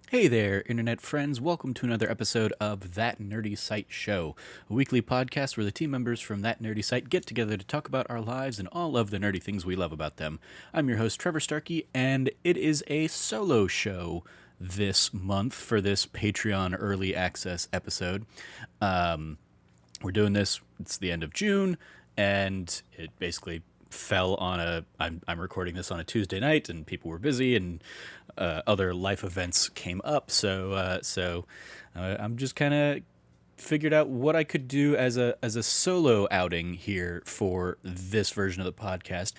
Hey there, internet friends. Welcome to another episode of That Nerdy Site Show, a weekly podcast where the team members from That Nerdy Site get together to talk about our lives and all of the nerdy things we love about them. I'm your host, Trevor Starkey, and it is a solo show this month for this Patreon early access episode. We're doing this, it's the end of June, and it basically fell on I'm recording this on a Tuesday night, and people were busy, and other life events came up. I'm just kind of figured out what I could do as a solo outing here for this version of the podcast.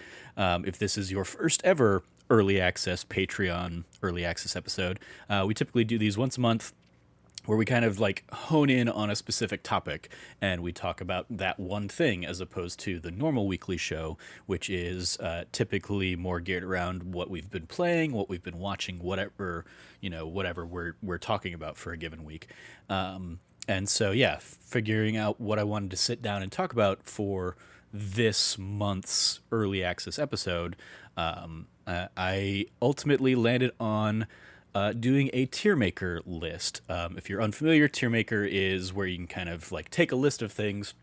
If this is your first ever early access Patreon early access episode, we typically do these once a month, where we kind of like hone in on a specific topic and we talk about that one thing, as opposed to the normal weekly show, which is typically more geared around what we've been playing, what we've been watching, whatever we're talking about for a given week. And so, yeah, figuring out what I wanted to sit down and talk about for this month's early access episode, I ultimately landed on doing a tier maker list. If you're unfamiliar, tier maker is where you can kind of like take a list of things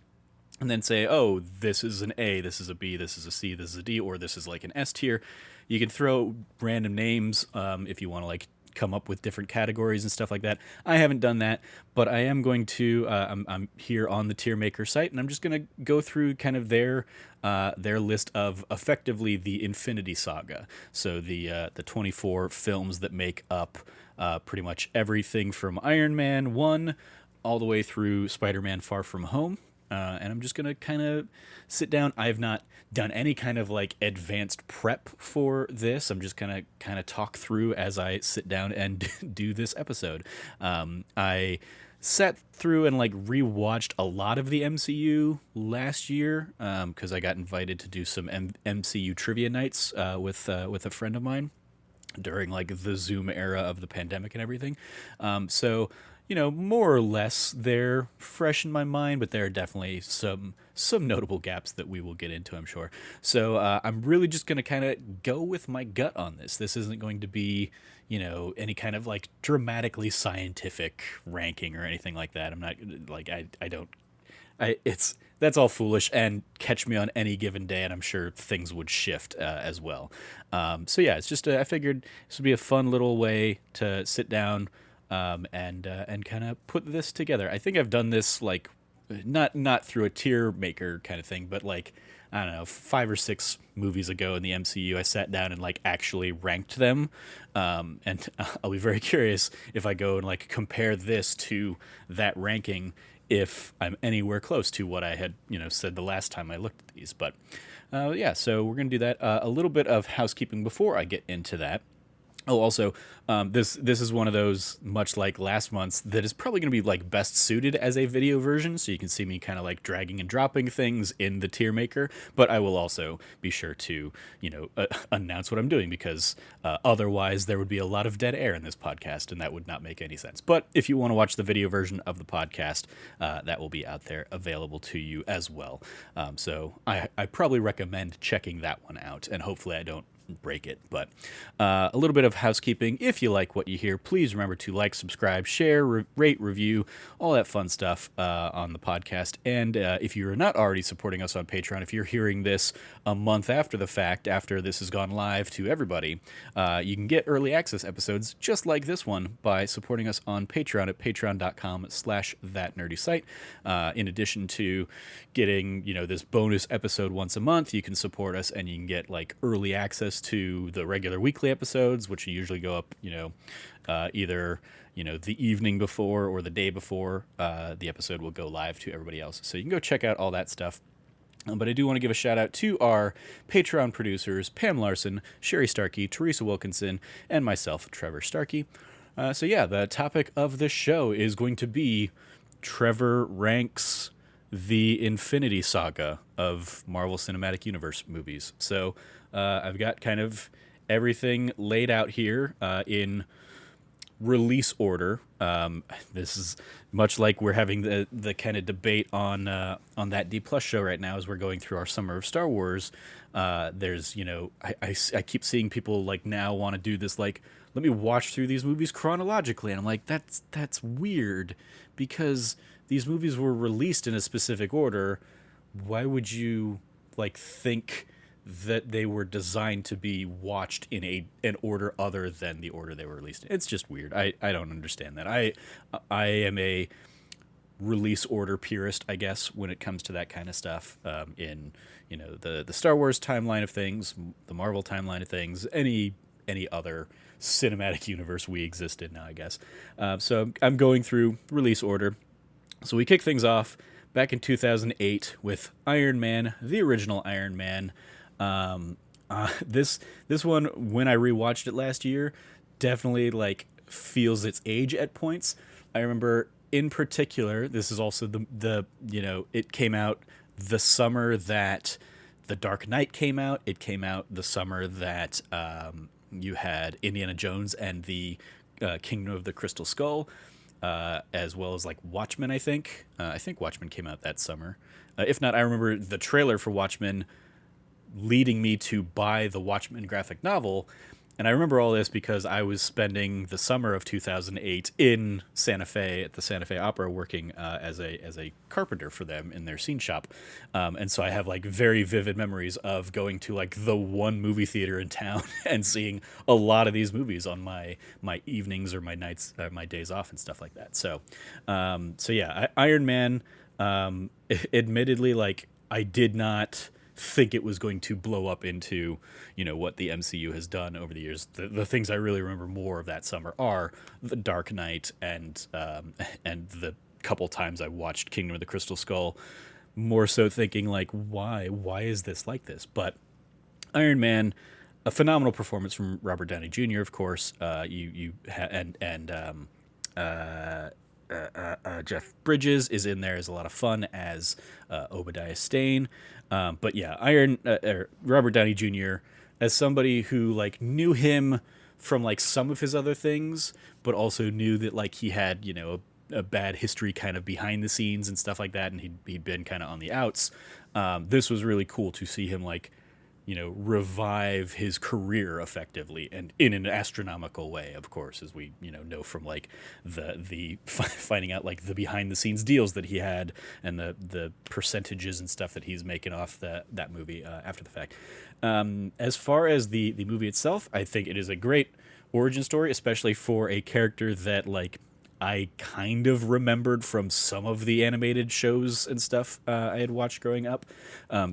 and then say, oh, this is an A, this is a B, this is a C, this is a D, or this is like an S tier. You can throw random names if you want to like come up with different categories and stuff like that. I haven't done that, but I am going to. I'm here on the tier maker site, and I'm just going to go through kind of their list of effectively the Infinity Saga. So the 24 films that make up pretty much everything from Iron Man 1 all the way through Spider-Man Far From Home. And I'm just gonna kind of sit down. I have not done any kind of like advanced prep for this. I'm just gonna kind of talk through as I sit down and do this episode. I sat through and like rewatched a lot of the MCU last year because I got invited to do some MCU trivia nights with a friend of mine during like the Zoom era of the pandemic and everything. So more or less they're fresh in my mind, but there are definitely some notable gaps that we will get into, I'm sure. So I'm really just going to kind of go with my gut on this. This isn't going to be, any kind of like dramatically scientific ranking or anything like that. I'm not like I don't it's that's all foolish, and catch me on any given day and I'm sure things would shift as well. So yeah, it's just I figured this would be a fun little way to sit down and kind of put this together. I think I've done this like not through a tier maker kind of thing, but like I don't know, 5 or 6 movies ago in the MCU, I sat down and like actually ranked them. And I'll be very curious if I go and like compare this to that ranking, if I'm anywhere close to what I had, said the last time I looked at these. But yeah, so we're going to do that. A little bit of housekeeping before I get into that. Oh, also, this is one of those, much like last month's, that is probably going to be like best suited as a video version, so you can see me kind of like dragging and dropping things in the tier maker. But I will also be sure to announce what I'm doing, because otherwise there would be a lot of dead air in this podcast, and that would not make any sense. But if you want to watch the video version of the podcast, that will be out there available to you as well. So I probably recommend checking that one out, and hopefully I don't break it. But a little bit of housekeeping. If you like what you hear, please remember to like, subscribe, share, rate, review, all that fun stuff on the podcast. And if you're not already supporting us on Patreon, if you're hearing this a month after the fact, after this has gone live to everybody, you can get early access episodes just like this one by supporting us on Patreon at patreon.com/thatnerdysite. In addition to getting this bonus episode once a month, you can support us and you can get like early access to the regular weekly episodes, which usually go up either the evening before or the day before the episode will go live to everybody else. So you can go check out all that stuff. But I do want to give a shout out to our Patreon producers, Pam Larson, Sherry Starkey, Teresa Wilkinson, and myself, Trevor Starkey. So yeah, the topic of this show is going to be Trevor ranks the Infinity Saga of Marvel Cinematic Universe movies. So I've got kind of everything laid out here in release order. This is much like we're having the kind of debate on that D Plus show right now as we're going through our summer of Star Wars. There's I keep seeing people like now want to do this like let me watch through these movies chronologically. And I'm like, that's weird, because these movies were released in a specific order. Why would you like think that they were designed to be watched in an order other than the order they were released in? It's just weird. I don't understand that. I am a release order purist, I guess, when it comes to that kind of stuff. In the Star Wars timeline of things, the Marvel timeline of things, any other cinematic universe we exist in now, I guess. So I'm going through release order. So we kick things off back in 2008 with Iron Man, the original Iron Man. This one, when I rewatched it last year, definitely like feels its age at points. I remember in particular, this is also the it came out the summer that The Dark Knight came out. It came out the summer that you had Indiana Jones and the Kingdom of the Crystal Skull, as well as like Watchmen. I think Watchmen came out that summer. If not, I remember the trailer for Watchmen leading me to buy the Watchmen graphic novel. And I remember all this because I was spending the summer of 2008 in Santa Fe at the Santa Fe Opera, working as a carpenter for them in their scene shop. And so I have like very vivid memories of going to like the one movie theater in town and seeing a lot of these movies on my evenings or my nights, my days off and stuff like that. So yeah, Iron Man. Admittedly, like I did not think it was going to blow up into, what the MCU has done over the years. The things I really remember more of that summer are The Dark Knight and the couple times I watched Kingdom of the Crystal Skull, more so thinking like, why is this like this? But Iron Man, a phenomenal performance from Robert Downey Jr., of course. Jeff Bridges is in there as a lot of fun as Obadiah Stane. But yeah, Robert Downey Jr., as somebody who like knew him from like some of his other things, but also knew that like he had, a bad history kind of behind the scenes and stuff like that, and he'd been kind of on the outs. This was really cool to see him like, revive his career effectively and in an astronomical way, of course, as we, know from like the finding out like the behind the scenes deals that he had and the percentages and stuff that he's making off that movie after the fact. As far as the movie itself, I think it is a great origin story, especially for a character that like I kind of remembered from some of the animated shows and stuff I had watched growing up.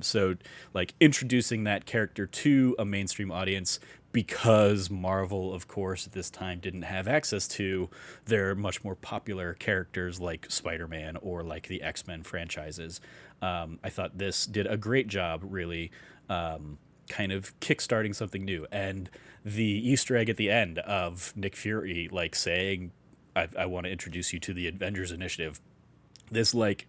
So like introducing that character to a mainstream audience, because Marvel, of course, at this time didn't have access to their much more popular characters like Spider-Man or like the X-Men franchises. I thought this did a great job, really kind of kickstarting something new. And the Easter egg at the end of Nick Fury like saying, I want to introduce you to the Avengers Initiative. This like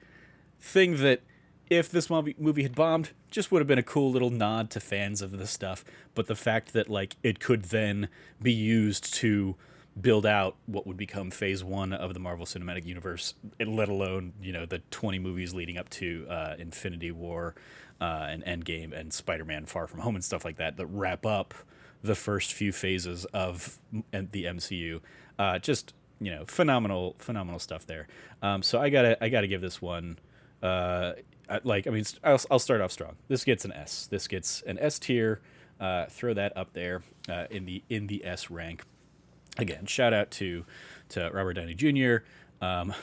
thing that if this movie had bombed, just would have been a cool little nod to fans of this stuff. But the fact that like it could then be used to build out what would become phase one of the Marvel Cinematic Universe, let alone, the 20 movies leading up to Infinity War and Endgame and Spider-Man Far From Home and stuff like that wrap up the first few phases of the MCU. Just phenomenal stuff there. So I gotta give this one. I'll start off strong. This gets an S. This gets an S tier. Throw that up there in the S rank. Again, shout out to Robert Downey Jr.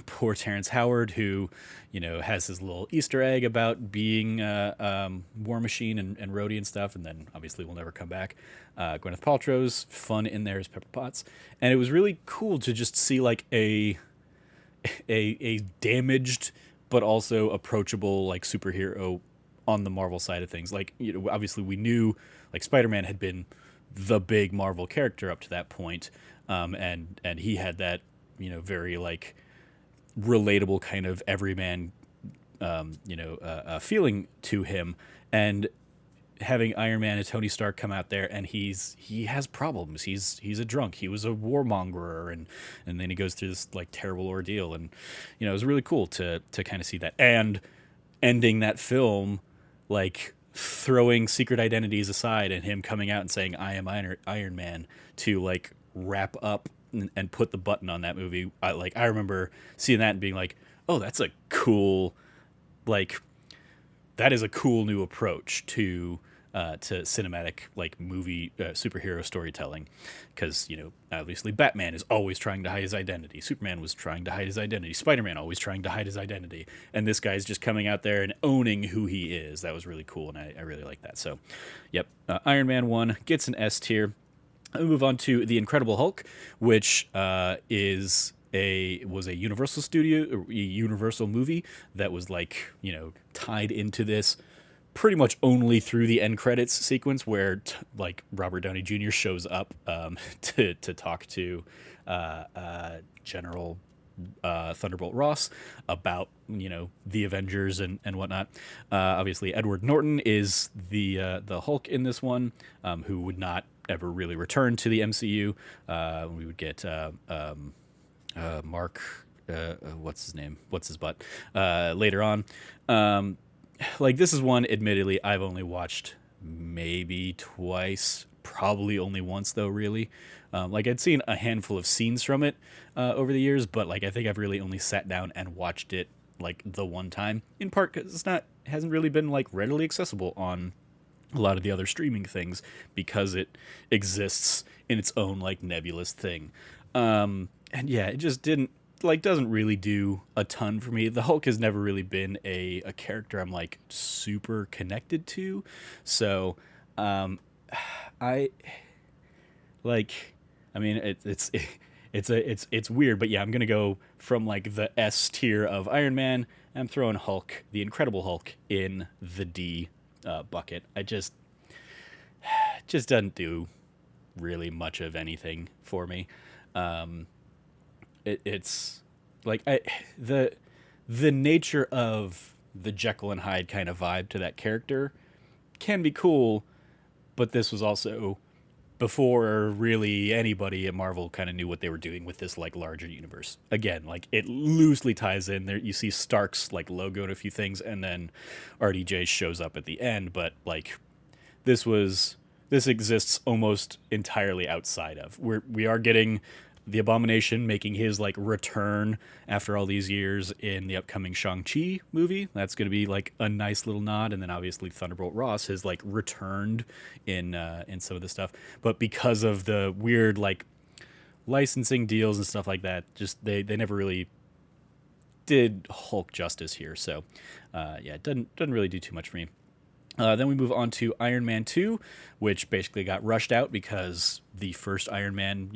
Poor Terrence Howard, who has his little Easter egg about being War Machine and Rhodey and stuff, and then obviously will never come back. Gwyneth Paltrow's fun in there as Pepper Potts, and it was really cool to just see like a damaged but also approachable like superhero on the Marvel side of things. Like obviously we knew like Spider-Man had been the big Marvel character up to that point, and he had that very like relatable kind of everyman feeling to him, and having Iron Man and Tony Stark come out there, and he has problems. He's a drunk. He was a warmonger, and then he goes through this like terrible ordeal, and it was really cool to kind of see that, and ending that film like throwing secret identities aside and him coming out and saying I am Iron Man to like wrap up and put the button on that movie. I remember seeing that and being like, oh, that's a cool, like, that is a cool new approach to cinematic like movie superhero storytelling, because obviously Batman is always trying to hide his identity, Superman was trying to hide his identity, Spider-Man always trying to hide his identity, and this guy's just coming out there and owning who he is. That was really cool, and I really like that. So yep, Iron Man 1 gets an S tier. We move on to The Incredible Hulk, which was a Universal movie that was like, tied into this pretty much only through the end credits sequence, where like Robert Downey Jr. shows up to talk to General Thunderbolt Ross about the Avengers and whatnot. Obviously, Edward Norton is the Hulk in this one, who would not ever really return to the MCU. We would get Mark, what's his name? What's his butt? Later on. Like, this is one, admittedly, I've only watched maybe twice, probably only once though, really. Like, I'd seen a handful of scenes from it over the years, but like I think I've really only sat down and watched it like the one time, in part because it hasn't really been like readily accessible on a lot of the other streaming things, because it exists in its own like nebulous thing. And yeah, it just doesn't really do a ton for me. The Hulk has never really been a character I'm like super connected to. So, I mean, it's weird, but yeah, I'm going to go from like the S tier of Iron Man. I'm throwing Hulk, the Incredible Hulk, in the D bucket. I just doesn't do really much of anything for me. It's like the nature of the Jekyll and Hyde kind of vibe to that character can be cool, but this was also before really anybody at Marvel kind of knew what they were doing with this like larger universe. Again, like, it loosely ties in there. You see Stark's like logo and a few things, and then RDJ shows up at the end, but like this exists almost entirely outside of. We are getting the Abomination making his like return after all these years in the upcoming Shang-Chi movie. That's going to be like a nice little nod. And then obviously Thunderbolt Ross has like returned in some of the stuff, but because of the weird like licensing deals and stuff like that, just they never really did Hulk justice here. So yeah, it doesn't really do too much for me. Then we move on to Iron Man 2, which basically got rushed out because the first Iron Man,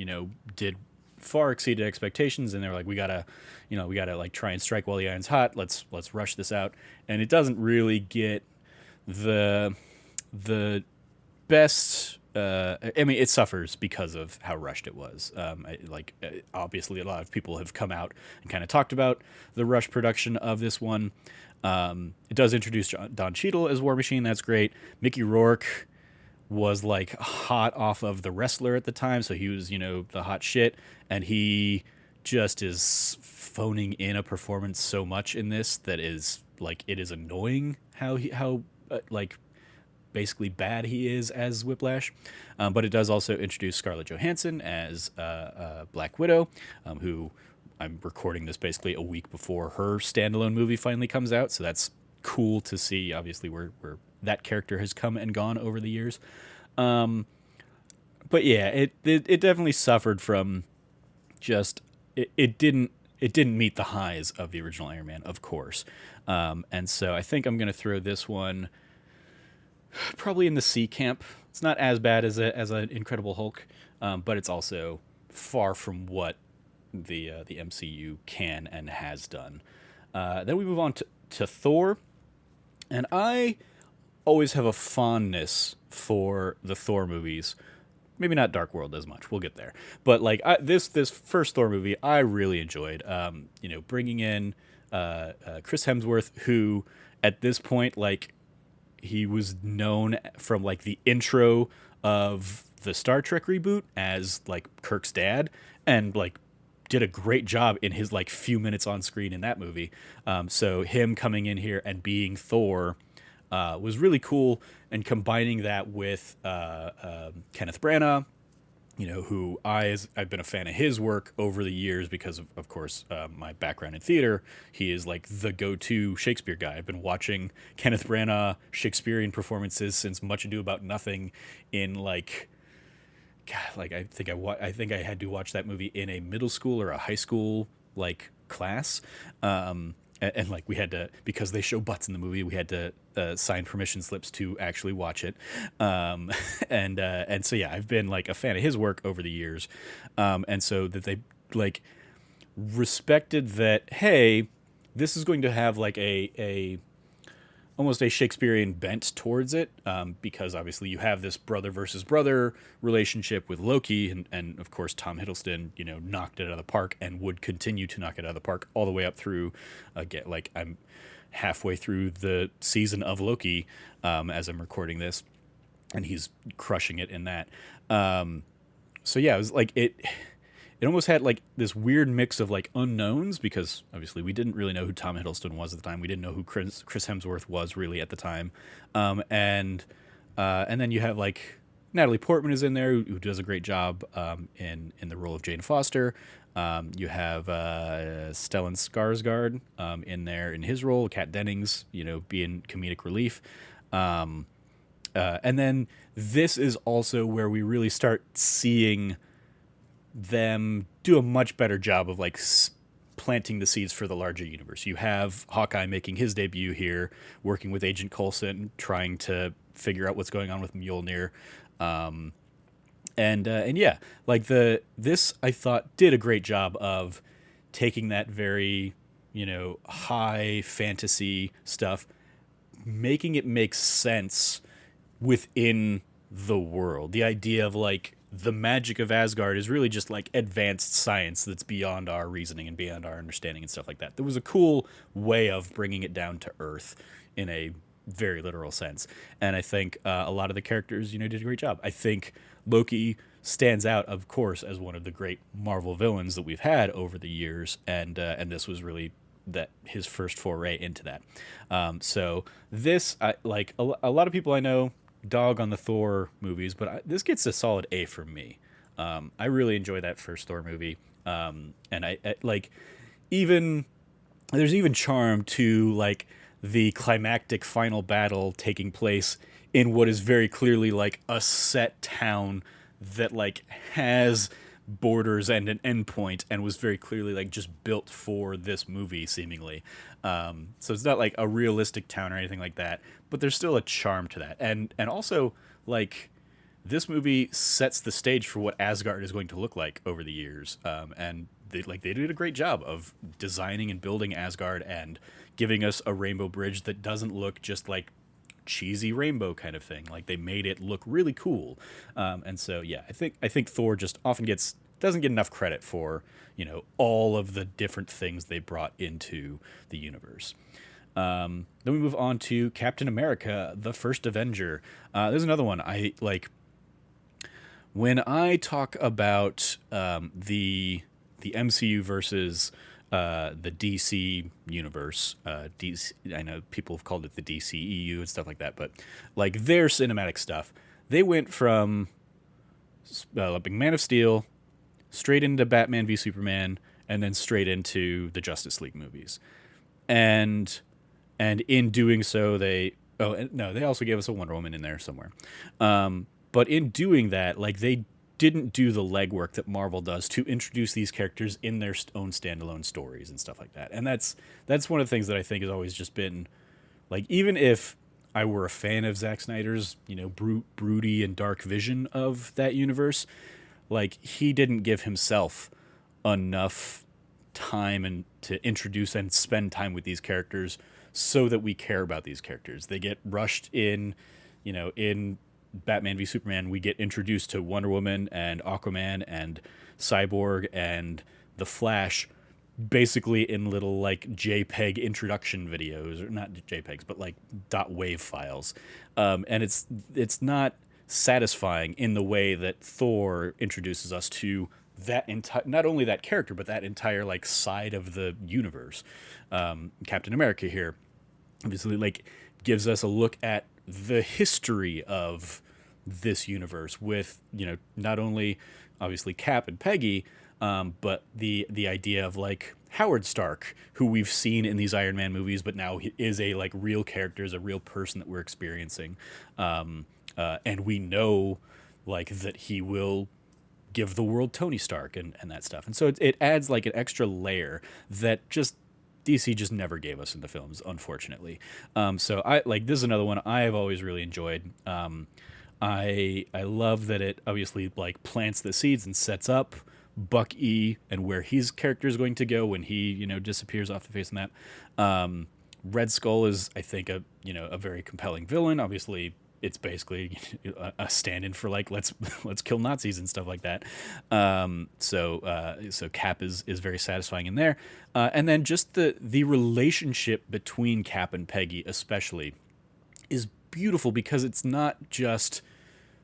did far exceeded expectations, and they were like, we gotta like try and strike while the iron's hot. Let's rush this out, and it doesn't really get the best. I mean, it suffers because of how rushed it was. Obviously, a lot of people have come out and kind of talked about the rush production of this one. It does introduce Don Cheadle as War Machine. That's great. Mickey Rourke was like hot off of The Wrestler at the time, so he was the hot shit, and he just is phoning in a performance so much in this that is like, it is annoying how like basically bad he is as Whiplash. But it does also introduce Scarlett Johansson as Black Widow, who I'm recording this basically a week before her standalone movie finally comes out, so that's cool to see. Obviously, where that character has come and gone over the years. But yeah, it definitely suffered from just it didn't meet the highs of the original Iron Man, of course. And so I think I'm going to throw this one probably in the C camp. It's not as bad as an Incredible Hulk, but it's also far from what the MCU can and has done. Then we move on to Thor, and I always have a fondness for the Thor movies. Maybe not Dark World as much. We'll get there. But like this first Thor movie, I really enjoyed. Bringing in Chris Hemsworth, who at this point, like, he was known from like the intro of the Star Trek reboot as like Kirk's dad, and like did a great job in his like few minutes on screen in that movie. So him coming in here and being Thor was really cool, and combining that with Kenneth Branagh who I've been a fan of his work over the years because of course, my background in theater. He is like the go-to Shakespeare guy. I've been watching Kenneth Branagh Shakespearean performances since Much Ado About Nothing in like, God, like I think I had to watch that movie in a middle school or a high school like class. And like we had to, because they show butts in the movie, we had to sign permission slips to actually watch it. And so yeah, I've been like a fan of his work over the years. And so that they like respected that, hey, this is going to have like a almost a Shakespearean bent towards it, because obviously you have this brother versus brother relationship with Loki, and of course Tom Hiddleston, knocked it out of the park and would continue to knock it out of the park all the way up through, again, like I'm halfway through the season of Loki, as I'm recording this, and he's crushing it in that. So yeah, it was like it almost had like this weird mix of like unknowns, because obviously we didn't really know who Tom Hiddleston was at the time. We didn't know who Chris Hemsworth was really at the time. And then you have like Natalie Portman is in there, who does a great job in the role of Jane Foster. You have Stellan Skarsgård in there in his role, Kat Dennings, being comedic relief. And then this is also where we really start seeing them do a much better job of like planting the seeds for the larger universe. You have Hawkeye making his debut here, working with Agent Coulson, trying to figure out what's going on with Mjolnir. And yeah, like this I thought did a great job of taking that very, high fantasy stuff, making it make sense within the world. The idea of like the magic of Asgard is really just like advanced science that's beyond our reasoning and beyond our understanding and stuff like that. There was a cool way of bringing it down to earth in a very literal sense. And I think a lot of the characters, did a great job. I think Loki stands out, of course, as one of the great Marvel villains that we've had over the years. And this was really that his first foray into that. So this, like a lot of people I know dog on the Thor movies, but this gets a solid A from me. I really enjoy that first Thor movie. And I like, even there's even charm to like the climactic final battle taking place in what is very clearly like a set town that like has borders and an endpoint, and was very clearly like just built for this movie seemingly. So it's not like a realistic town or anything like that, but there's still a charm to that. And also like this movie sets the stage for what Asgard is going to look like over the years. And they did a great job of designing and building Asgard and giving us a rainbow bridge that doesn't look just like cheesy rainbow kind of thing. Like they made it look really cool. And so yeah, I think Thor just often doesn't get enough credit for all of the different things they brought into the universe. Then we move on to Captain America: The First Avenger. There's another one I like. When I talk about the MCU versus the DC universe, DC, I know people have called it the DCEU and stuff like that, but like their cinematic stuff, they went from Man of Steel straight into Batman v Superman, and then straight into the Justice League movies, and in doing so, they also gave us a Wonder Woman in there somewhere, but in doing that, like they didn't do the legwork that Marvel does to introduce these characters in their own standalone stories and stuff like that. And that's one of the things that I think has always just been like, even if I were a fan of Zack Snyder's, broody and dark vision of that universe, like he didn't give himself enough time and to introduce and spend time with these characters so that we care about these characters. They get rushed in, in Batman v Superman, we get introduced to Wonder Woman and Aquaman and Cyborg and the Flash, basically in little like JPEG introduction videos, or not JPEGs, but like .wav files, and it's not satisfying in the way that Thor introduces us to that not only that character, but that entire like side of the universe. Captain America here obviously like gives us a look at the history of this universe with, not only obviously Cap and Peggy, but the idea of like Howard Stark, who we've seen in these Iron Man movies, but now he is a like real character, is a real person that we're experiencing, and we know like that he will give the world Tony Stark and that stuff. And so it adds like an extra layer that just DC just never gave us in the films, unfortunately. So I like this is another one I've always really enjoyed. I love that it obviously like plants the seeds and sets up Buck E and where his character is going to go when he disappears off the face of the map. Red Skull is, I think, a very compelling villain. Obviously, it's basically a stand-in for like let's kill Nazis and stuff like that. So Cap is very satisfying in there, and then just the relationship between Cap and Peggy, especially, is beautiful because it's not just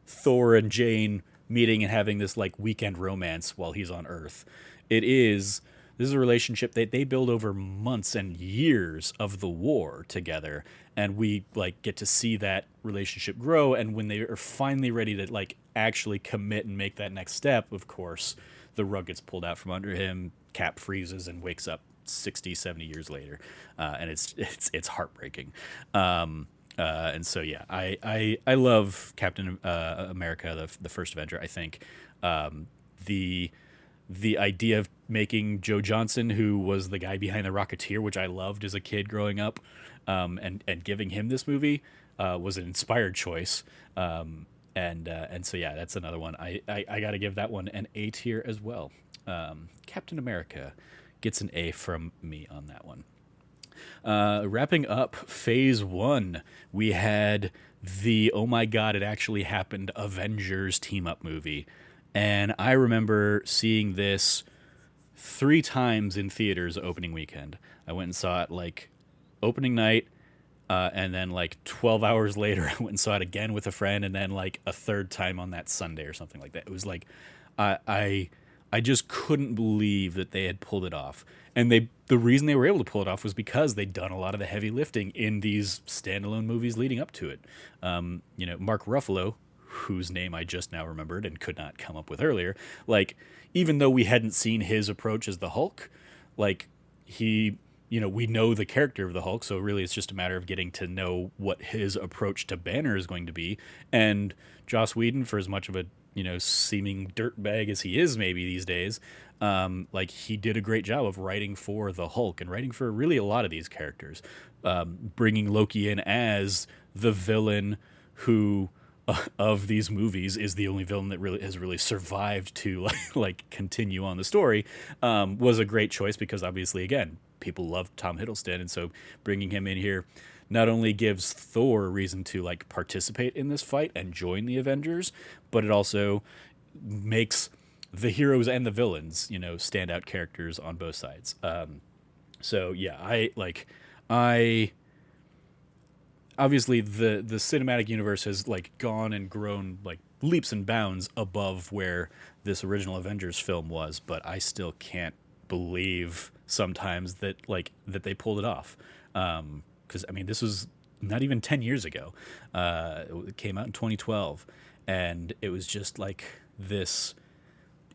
Thor and Jane meeting and having this like weekend romance while he's on Earth. This is a relationship that they build over months and years of the war together, and we like get to see that relationship grow. And when they are finally ready to like actually commit and make that next step, of course, the rug gets pulled out from under him. Cap freezes and wakes up 60, 70 years later, and it's heartbreaking. And so yeah, I love Captain America, the first Avenger. I think the idea of making Joe Johnson, who was the guy behind the Rocketeer, which I loved as a kid growing up, and giving him this movie was an inspired choice. And so yeah, that's another one. I got to give that one an A tier as well. Captain America gets an A from me on that one. Wrapping up phase 1, we had the oh my god, it actually happened Avengers team up movie. And I remember seeing this 3 times in theaters opening weekend. I went and saw it like opening night, and then like 12 hours later, I went and saw it again with a friend, and then like a third time on that Sunday or something like that. It was like, I just couldn't believe that they had pulled it off. And the reason they were able to pull it off was because they'd done a lot of the heavy lifting in these standalone movies leading up to it. Mark Ruffalo, whose name I just now remembered and could not come up with earlier, like, even though we hadn't seen his approach as the Hulk, like, we know the character of the Hulk, so really it's just a matter of getting to know what his approach to Banner is going to be. And Joss Whedon, for as much of a seeming dirtbag as he is maybe these days, like, he did a great job of writing for the Hulk and writing for really a lot of these characters, bringing Loki in as the villain who of these movies is the only villain that really has survived to like continue on the story, was a great choice because obviously, again, people love Tom Hiddleston, and so bringing him in here not only gives Thor a reason to like participate in this fight and join the Avengers, but it also makes the heroes and the villains, standout characters on both sides. So yeah, I obviously the cinematic universe has like gone and grown like leaps and bounds above where this original Avengers film was, but I still can't believe sometimes that they pulled it off. Because I mean, this was not even 10 years ago. It came out in 2012, and it was just like this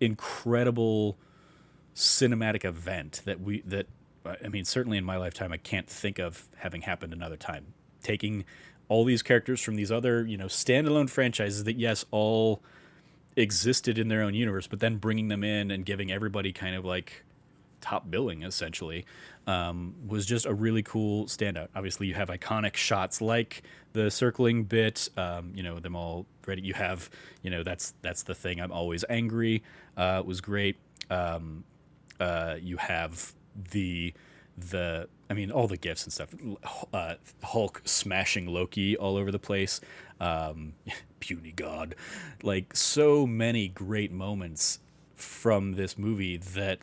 incredible cinematic event that I mean, certainly in my lifetime, I can't think of having happened another time. Taking all these characters from these other, standalone franchises that, yes, all existed in their own universe, but then bringing them in and giving everybody kind of like top billing, essentially, was just a really cool standout. Obviously, you have iconic shots like the circling bit, them all ready. You have, that's the thing. I'm always angry. Was great. You have I mean, all the gifts and stuff. Hulk smashing Loki all over the place. Puny God. Like, so many great moments from this movie that,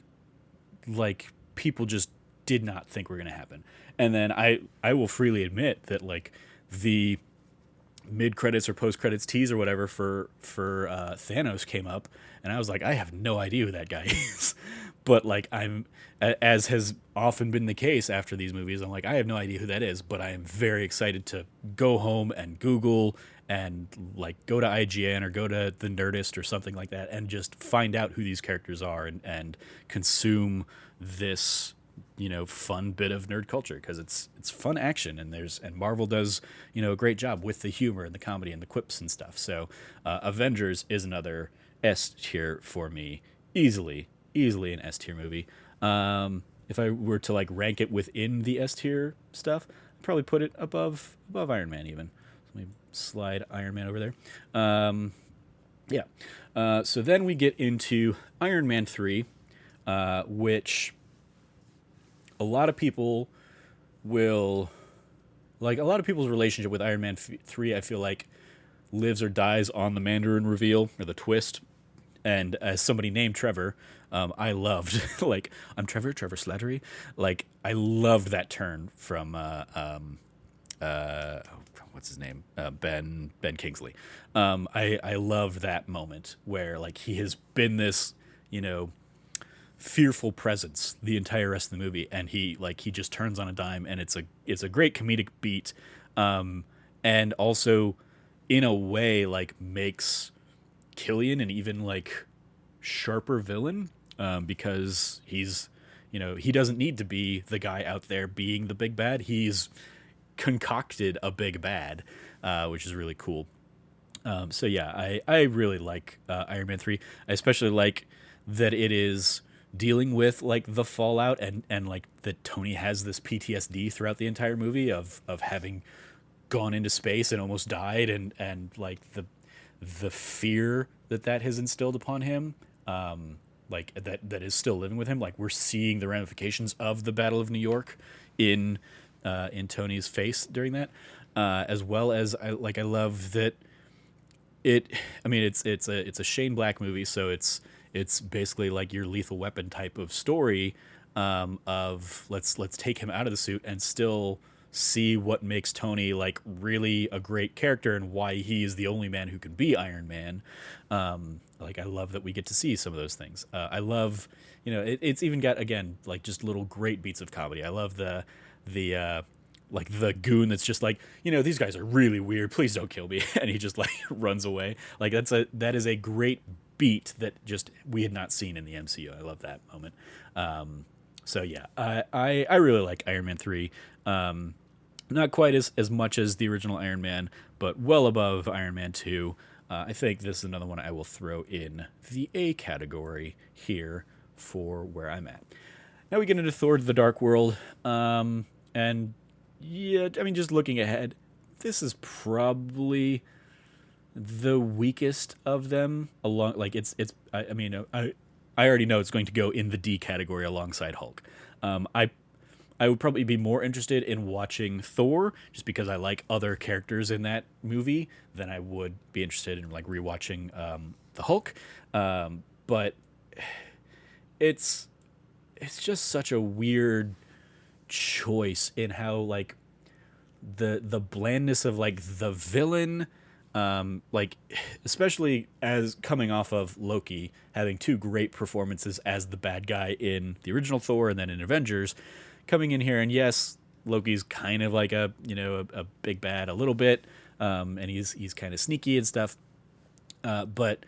like, people just did not think were going to happen. And then I will freely admit that, like, the mid-credits or post-credits tease or whatever for Thanos came up, and I was like, I have no idea who that guy is. But like, as has often been the case after these movies, I'm like, I have no idea who that is, but I am very excited to go home and Google and like go to IGN or go to the Nerdist or something like that and just find out who these characters are and consume this fun bit of nerd culture, because it's fun action, and Marvel does a great job with the humor and the comedy and the quips and stuff. So Avengers is another S tier for me, easily an S tier movie. If I were to like rank it within the S tier stuff, I'd probably put it above Iron Man even. So let me slide Iron Man over there. Yeah. So then we get into Iron Man 3, which a lot of people will like. A lot of people's relationship with Iron Man 3, I feel like, lives or dies on the Mandarin reveal or the twist. And as somebody named Trevor, I loved like, I'm Trevor Slattery. Like, I loved that turn from what's his name, Ben Kingsley. I loved that moment where like he has been this fearful presence the entire rest of the movie, and he just turns on a dime, and it's a great comedic beat, and also in a way like makes Killian an even like sharper villain, because he's he doesn't need to be the guy out there being the big bad. He's concocted a big bad, which is really cool. So yeah, I really like Iron Man 3. I especially like that it is dealing with like the fallout, and like that Tony has this PTSD throughout the entire movie of having gone into space and almost died, and like the fear that has instilled upon him, like that is still living with him. Like, we're seeing the ramifications of the Battle of New York in Tony's face during that, as well as I love that it's a Shane Black movie, so it's basically like your Lethal Weapon type of story, of let's take him out of the suit and still see what makes Tony like really a great character and why he is the only man who can be Iron Man. Like, I love that we get to see some of those things. I love, it's even got, again, like just little great beats of comedy. I love the like the goon that's just like, these guys are really weird, please don't kill me, and he just like runs away. Like, that is a great beat that just we had not seen in the MCU. I love that moment. So yeah, I really like Iron Man 3. Not quite as much as the original Iron Man, but well above Iron Man 2. I think this is another one I will throw in the A category here for where I'm at. Now we get into Thor: The Dark World, and yeah, I mean, just looking ahead, this is probably the weakest of them. Along, like I already know it's going to go in the D category alongside Hulk. I would probably be more interested in watching Thor, just because I like other characters in that movie, than I would be interested in like rewatching the Hulk. But it's just such a weird choice in how like the blandness of like the villain, like especially as coming off of Loki having two great performances as the bad guy in the original Thor and then in Avengers, coming in here, and yes, Loki's kind of like a big bad a little bit, and he's kind of sneaky and stuff, but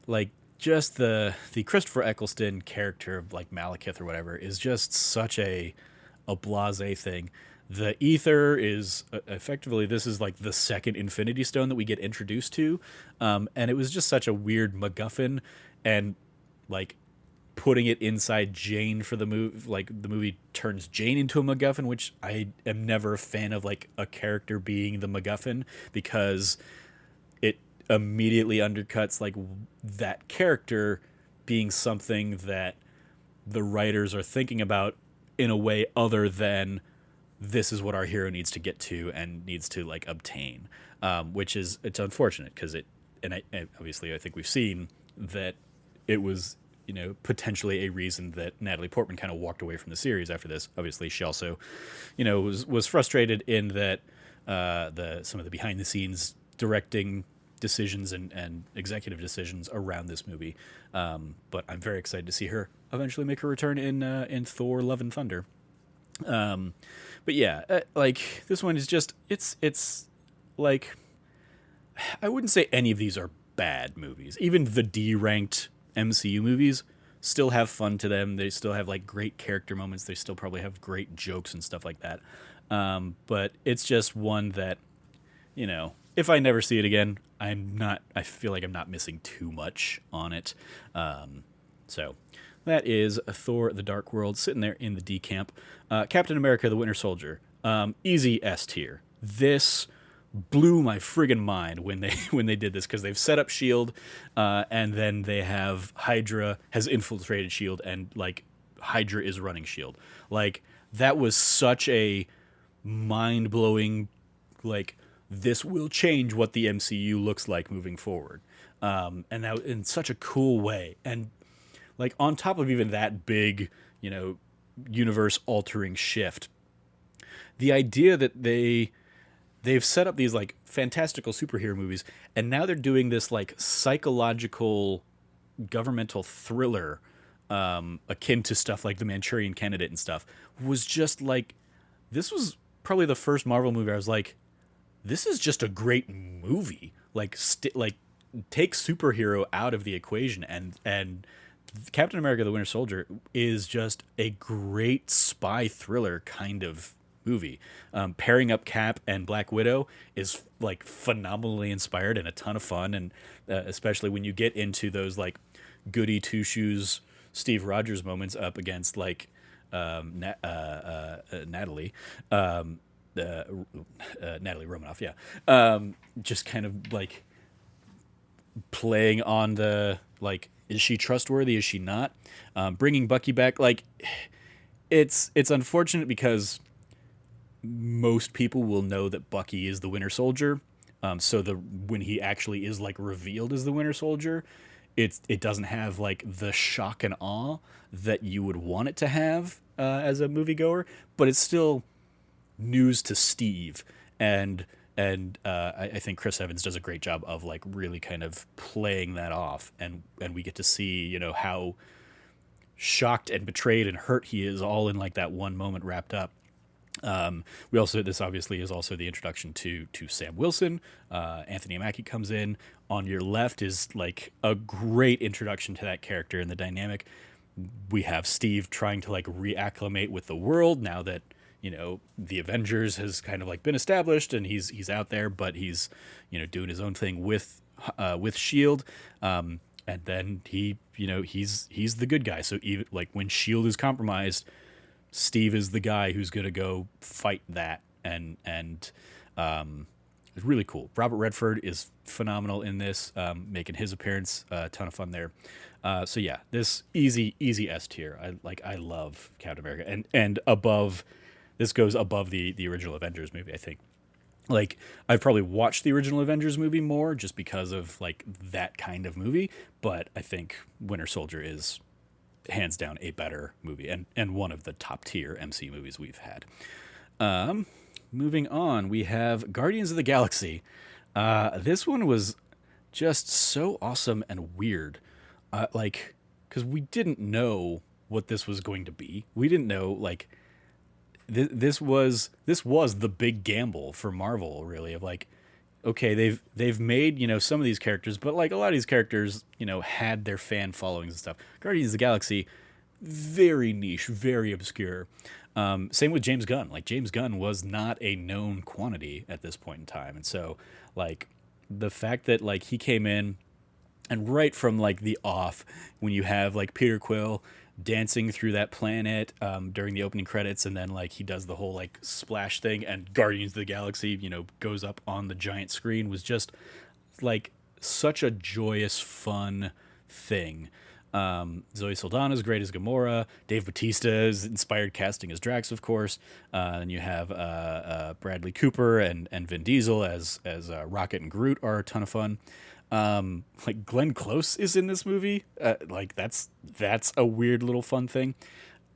like just the Christopher Eccleston character of like Malekith or whatever is just such a blasé thing. The ether is effectively, this is like the second Infinity Stone that we get introduced to, and it was just such a weird MacGuffin, and like putting it inside Jane for the movie, like the movie turns Jane into a MacGuffin, which I am never a fan of, like a character being the MacGuffin, because it immediately undercuts like that character being something that the writers are thinking about in a way other than this is what our hero needs to get to and needs to like obtain, which is, it's unfortunate because obviously I think we've seen that it was potentially a reason that Natalie Portman kind of walked away from the series after this. Obviously, she also, was frustrated in that some of the behind the scenes directing decisions and executive decisions around this movie. But I'm very excited to see her eventually make her return in Thor: Love and Thunder. But yeah, like this one is just it's like, I wouldn't say any of these are bad movies. Even the D-ranked MCU movies still have fun to them. They still have like great character moments. They still probably have great jokes and stuff like that. But it's just one that, if I never see it again, I feel like I'm not missing too much on it. So that is Thor: The Dark World sitting there in the D camp. Captain America: The Winter Soldier, easy S tier. This blew my friggin' mind when they when they did this, because they've set up Shield, and then they have Hydra has infiltrated Shield, and like Hydra is running Shield. Like that was such a mind blowing, like this will change what the MCU looks like moving forward, and that in such a cool way. And like on top of even that big, universe altering shift, the idea that they've set up these like fantastical superhero movies, and now they're doing this like psychological governmental thriller, akin to stuff like The Manchurian Candidate and stuff, was just like, this was probably the first Marvel movie I was like, this is just a great movie. Like like take superhero out of the equation, and Captain America: The Winter Soldier is just a great spy thriller kind of movie. Pairing up Cap and Black Widow is like phenomenally inspired and a ton of fun, and especially when you get into those like goody two shoes Steve Rogers moments up against like Natalie. Natalie Romanoff, yeah. Just kind of like playing on the like, is she trustworthy? Is she not? Bringing Bucky back, like it's unfortunate because most people will know that Bucky is the Winter Soldier. So when he actually is like revealed as the Winter Soldier, it doesn't have like the shock and awe that you would want it to have as a moviegoer, but it's still news to Steve, and I think Chris Evans does a great job of like really kind of playing that off, and we get to see how shocked and betrayed and hurt he is all in like that one moment wrapped up. This obviously is also the introduction to Sam Wilson. Anthony Mackie comes in. On your left is like a great introduction to that character and the dynamic. We have Steve trying to like reacclimate with the world now that the Avengers has kind of like been established, and he's out there, but he's doing his own thing with Shield. And then he's the good guy. So even like when Shield is compromised, Steve is the guy who's going to go fight that, and it's really cool. Robert Redford is phenomenal in this, making his appearance. A ton of fun there. So yeah, this easy S tier. I love Captain America, and above. This goes above the original Avengers movie, I think. Like, I've probably watched the original Avengers movie more just because of like that kind of movie, but I think Winter Soldier is hands down a better movie, and one of the top tier MC movies we've had. Moving on, we have Guardians of the Galaxy. This one was just so awesome and weird. Because we didn't know what this was going to be. We didn't know, like, this was the big gamble for Marvel, really, of like, okay, they've made some of these characters, but like a lot of these characters had their fan followings and stuff. Guardians of the Galaxy, very niche, very obscure. Same with James Gunn. Like, James Gunn was not a known quantity at this point in time, and so like the fact that like he came in, and right from like the off, when you have like Peter Quill dancing through that planet during the opening credits, and then like he does the whole like splash thing, and Guardians of the Galaxy goes up on the giant screen, was just like such a joyous, fun thing. Zoe Saldana's great as Gamora. Dave Bautista's inspired casting as Drax, of course. And you have Bradley Cooper and Vin Diesel as Rocket and Groot are a ton of fun. Like Glenn Close is in this movie. Like that's a weird little fun thing.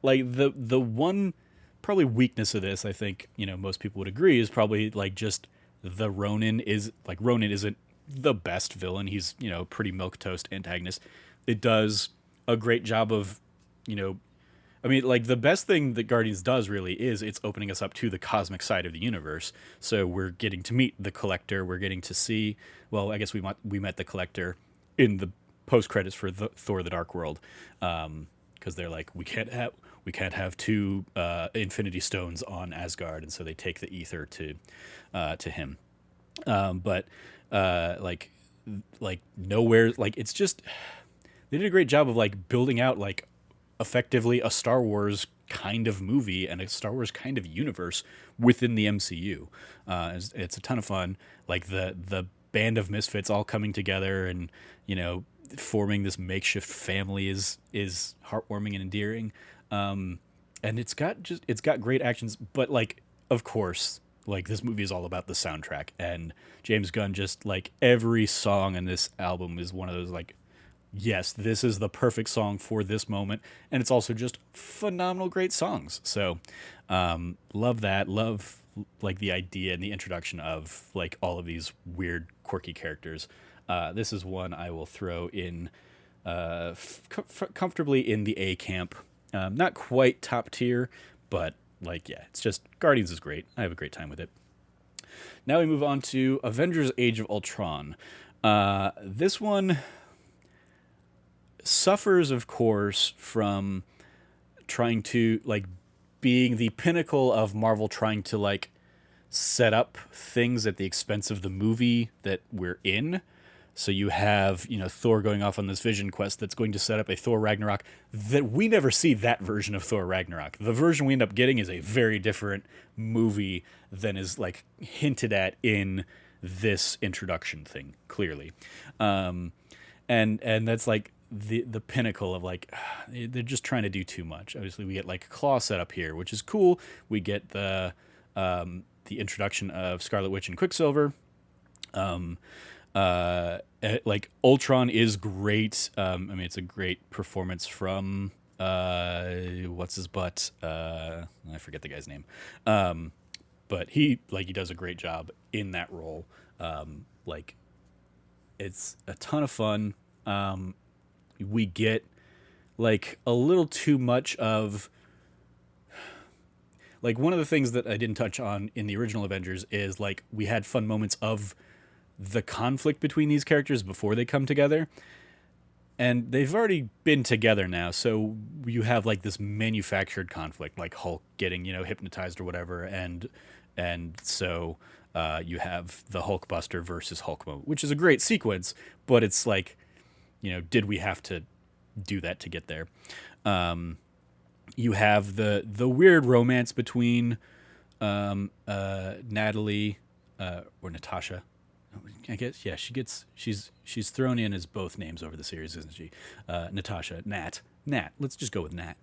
Like the one probably weakness of this, I think, most people would agree, is probably like just the Ronan isn't the best villain. He's, pretty milquetoast antagonist. It does a great job of, I mean, like the best thing that Guardians does really is it's opening us up to the cosmic side of the universe. So we're getting to meet the Collector. We're getting to see. Well, I guess we met the Collector in the post credits for Thor: The Dark World, because they're like we can't have two Infinity Stones on Asgard, and so they take the ether to him. But like nowhere, like it's just they did a great job of like building out like effectively a Star Wars kind of movie and a Star Wars kind of universe within the MCU. It's a ton of fun. Like the band of misfits all coming together and forming this makeshift family is heartwarming and endearing. And it's got great actions, but like of course like this movie is all about the soundtrack, and James Gunn just like every song in this album is one of those like yes, this is the perfect song for this moment. And it's also just phenomenal, great songs. So, love that. Love like the idea and the introduction of like all of these weird, quirky characters. This is one I will throw in comfortably in the A camp. Not quite top tier, but like, yeah, it's just Guardians is great. I have a great time with it. Now we move on to Avengers Age of Ultron. This one suffers, of course, from trying to like being the pinnacle of Marvel trying to like set up things at the expense of the movie that we're in. So you have, Thor going off on this vision quest that's going to set up a Thor Ragnarok that we never see that version of Thor Ragnarok. The version we end up getting is a very different movie than is like hinted at in this introduction thing, clearly. And that's like the pinnacle of like they're just trying to do too much. Obviously, we get like Claw set up here, which is cool. We get the introduction of Scarlet Witch and Quicksilver. Like Ultron is great. I mean, it's a great performance from what's his butt? I forget the guy's name. But he does a great job in that role. Like it's a ton of fun. We get like a little too much of like one of the things that I didn't touch on in the original Avengers is like we had fun moments of the conflict between these characters before they come together, and they've already been together now, so you have like this manufactured conflict, like Hulk getting hypnotized or whatever, and so you have the Hulkbuster versus Hulk moment, which is a great sequence, but it's like did we have to do that to get there? You have the weird romance between Natalie or Natasha. I guess she's thrown in as both names over the series, isn't she? Natasha, Nat. Let's just go with Nat.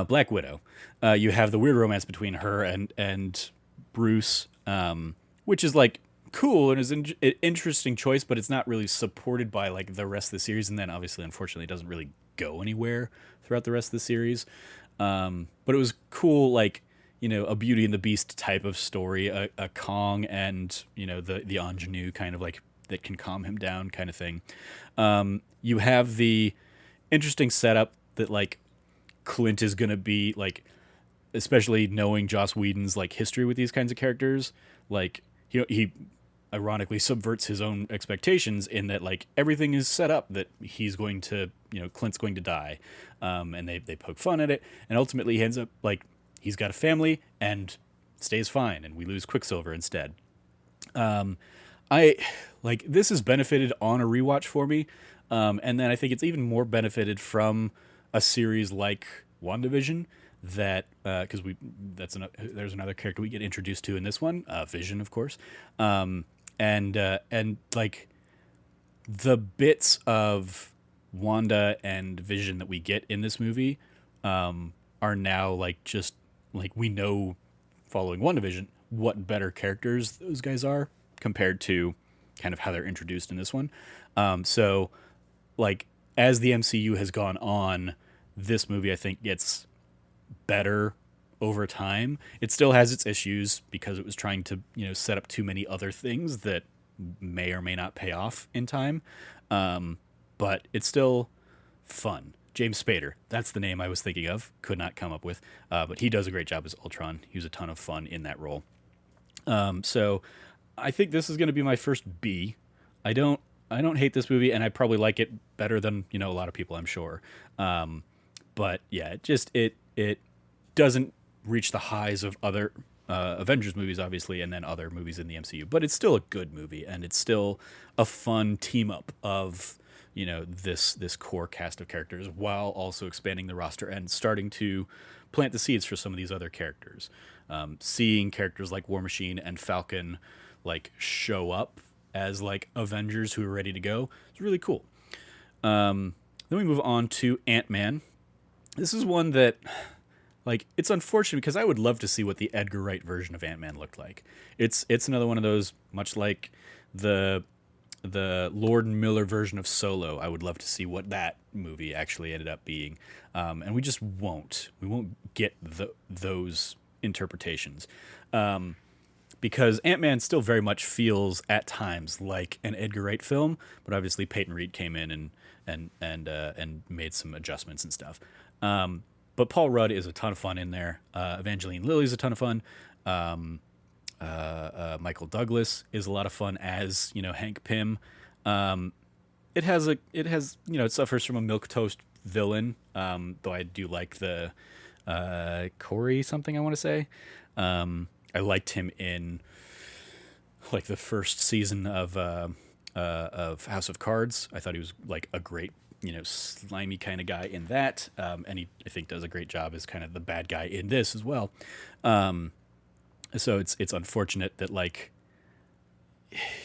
Black Widow. You have the weird romance between her and Bruce, which is like cool and is an interesting choice, but it's not really supported by like the rest of the series, and then obviously unfortunately it doesn't really go anywhere throughout the rest of the series. But it was cool, like a Beauty and the Beast type of story, a Kong and the ingenue kind of like that can calm him down kind of thing. You have the interesting setup that like Clint is gonna be like, especially knowing Joss Whedon's like history with these kinds of characters, like he ironically subverts his own expectations in that like everything is set up that he's going to Clint's going to die, and they poke fun at it, and ultimately he ends up like he's got a family and stays fine, and we lose Quicksilver instead. I like this has benefited on a rewatch for me, and then I think it's even more benefited from a series like WandaVision that because there's another character we get introduced to in this one, Vision, of course, and like the bits of Wanda and Vision that we get in this movie are now like just like we know following WandaVision what better characters those guys are compared to kind of how they're introduced in this one. So like as the MCU has gone on, this movie I think gets better over time. It still has its issues because it was trying to set up too many other things that may or may not pay off in time, but it's still fun. James Spader. That's the name I was thinking of. Could not come up with. But he does a great job as Ultron. He was a ton of fun in that role. So I think this is going to be my first B. I don't I don't hate this movie, and I probably like it better than a lot of people, I'm sure. But yeah, it doesn't reach the highs of other Avengers movies, obviously, and then other movies in the MCU. But it's still a good movie, and it's still a fun team up of this core cast of characters, while also expanding the roster and starting to plant the seeds for some of these other characters. Seeing characters like War Machine and Falcon like show up as like Avengers who are ready to go. It's really cool. Then we move on to Ant-Man. This is one that, like, it's unfortunate because I would love to see what the Edgar Wright version of Ant-Man looked like. It's another one of those, much like the Lord and Miller version of Solo. I would love to see what that movie actually ended up being, and we just won't. We won't get those interpretations, because Ant-Man still very much feels at times like an Edgar Wright film. But obviously Peyton Reed came in and made some adjustments and stuff. But Paul Rudd is a ton of fun in there. Evangeline Lilly is a ton of fun. Michael Douglas is a lot of fun as Hank Pym. It suffers from a milquetoast villain, though I do like the Corey something, I want to say. I liked him in like the first season of House of Cards. I thought he was like a great slimy kind of guy in that, and he, I think, does a great job as kind of the bad guy in this as well. So it's unfortunate that like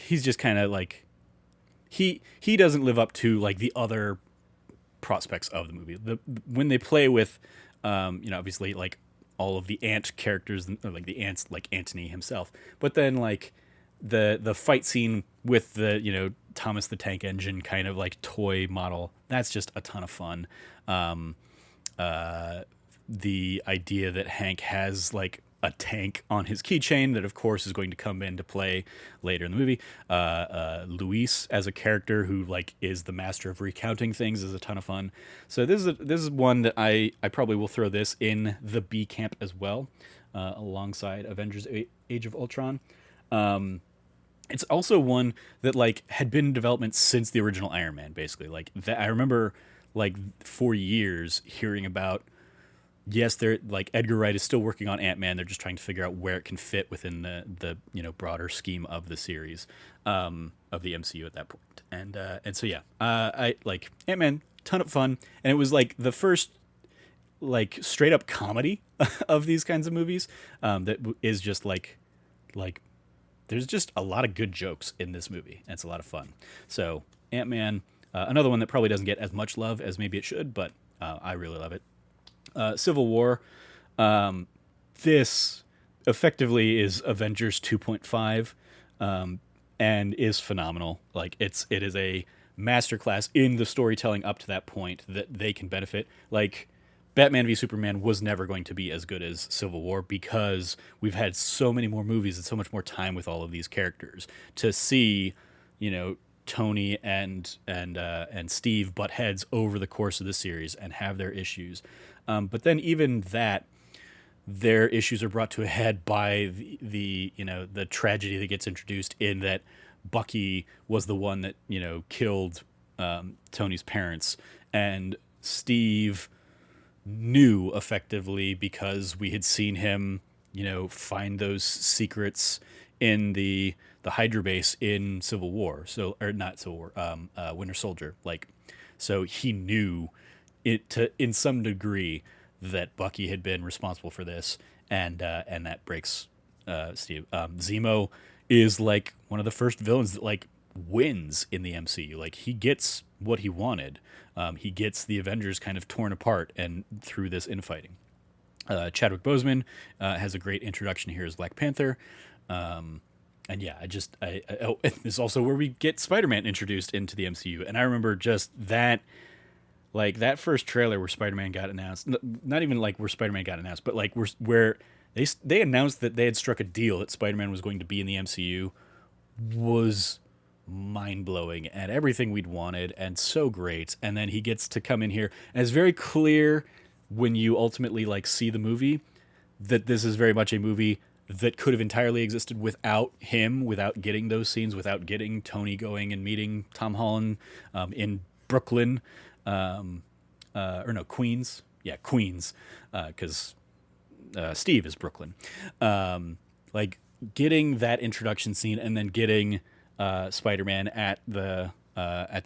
he's just kind of like he doesn't live up to like the other prospects of the movie. When they play with obviously like all of the ant characters, or like the ants, like Antony himself, but then like the fight scene with the Thomas the Tank Engine kind of like toy model, that's just a ton of fun. The idea that Hank has like a tank on his keychain that of course is going to come into play later in the movie. Luis as a character who like is the master of recounting things is a ton of fun. So this is one that I probably will throw this in the B camp as well, alongside Avengers Age of Ultron. It's also one that like had been in development since the original Iron Man, basically. Like that, I remember like for years hearing about, yes, they're like Edgar Wright is still working on Ant-Man. They're just trying to figure out where it can fit within the broader scheme of the series, of the MCU at that point. And so yeah, I like Ant-Man, ton of fun, and it was like the first like straight up comedy of these kinds of movies, that is just like there's just a lot of good jokes in this movie, and it's a lot of fun. So Ant-Man, another one that probably doesn't get as much love as maybe it should, but I really love it. Civil War, this effectively is Avengers 2.5, and is phenomenal. Like it is a masterclass in the storytelling up to that point that they can benefit. Like Batman v Superman was never going to be as good as Civil War because we've had so many more movies and so much more time with all of these characters to see, Tony and Steve butt heads over the course of the series and have their issues. But then even that, their issues are brought to a head by the tragedy that gets introduced in that Bucky was the one that, killed Tony's parents, and Steve knew effectively because we had seen him, find those secrets in the Hydra base in Civil War. So, or not Civil War, Winter Soldier. Like, so he knew it to in some degree that Bucky had been responsible for this, and that breaks Steve. Zemo is like one of the first villains that like wins in the MCU. Like he gets what he wanted. He gets the Avengers kind of torn apart and through this infighting. Chadwick Boseman has a great introduction here as Black Panther. And yeah, this is also where we get Spider-Man introduced into the MCU. And I remember just that, like that first trailer where Spider-Man got announced, not even like where Spider-Man got announced, but like where they announced that they had struck a deal that Spider-Man was going to be in the MCU, was mind-blowing and everything we'd wanted and so great. And then he gets to come in here, and it's very clear when you ultimately like see the movie that this is very much a movie that could have entirely existed without him, without getting those scenes, without getting Tony going and meeting Tom Holland in Brooklyn, or no, Queens. Yeah, Queens, because Steve is Brooklyn. Like getting that introduction scene and then getting Spider-Man at the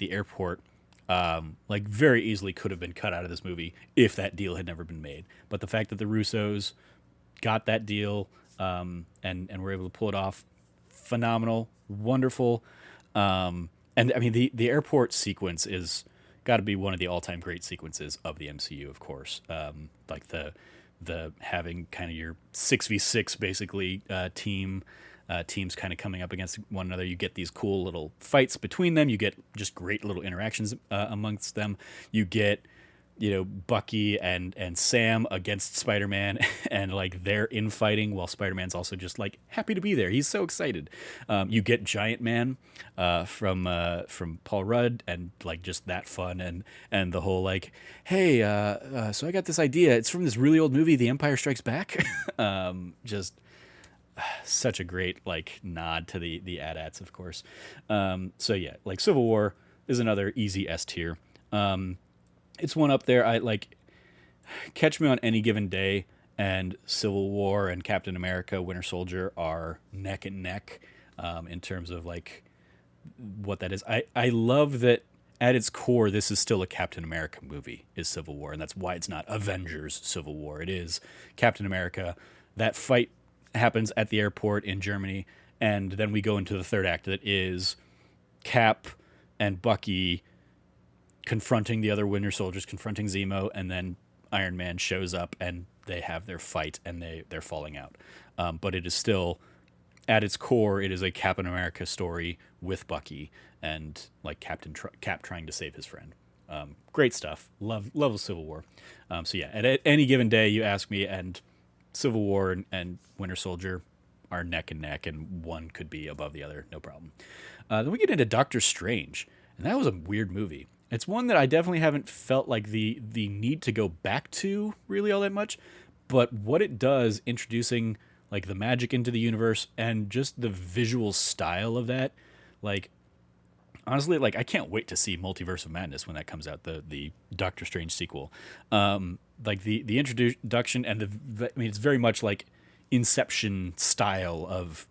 airport, like very easily could have been cut out of this movie if that deal had never been made. But the fact that the Russos got that deal, and were able to pull it off, phenomenal, wonderful. And I mean the airport sequence is got to be one of the all-time great sequences of the MCU, of course. Like the having kind of your 6v6 basically teams kind of coming up against one another. You get these cool little fights between them. You get just great little interactions amongst them. You get, you know, Bucky and Sam against Spider-Man, and like they're infighting while Spider-Man's also just like happy to be there. He's so excited. You get Giant Man from Paul Rudd, and like just that fun and the whole like, hey, so I got this idea. It's from this really old movie, The Empire Strikes Back. Just such a great like nod to the AT-ATs, of course. So yeah, like Civil War is another easy S tier. It's one up there. I like Catch Me on Any Given Day and Civil War and Captain America Winter Soldier are neck and neck in terms of like what that is. I love that at its core this is still a Captain America movie, is Civil War, and that's why it's not Avengers Civil War. It is Captain America. That fight happens at the airport in Germany, and then we go into the third act that is Cap and Bucky confronting the other Winter Soldiers, confronting Zemo, and then Iron Man shows up and they have their fight and they're falling out. But it is still, at its core, it is a Captain America story with Bucky and like Cap trying to save his friend. Great stuff. Love Civil War. So yeah, at any given day, you ask me, and Civil War and Winter Soldier are neck and neck, and one could be above the other, no problem. Then we get into Doctor Strange, and that was a weird movie. It's one that I definitely haven't felt like the need to go back to really all that much, but what it does, introducing like the magic into the universe and just the visual style of that, like honestly, like I can't wait to see Multiverse of Madness when that comes out, the Doctor Strange sequel. Like the introduction and I mean, it's very much like Inception style of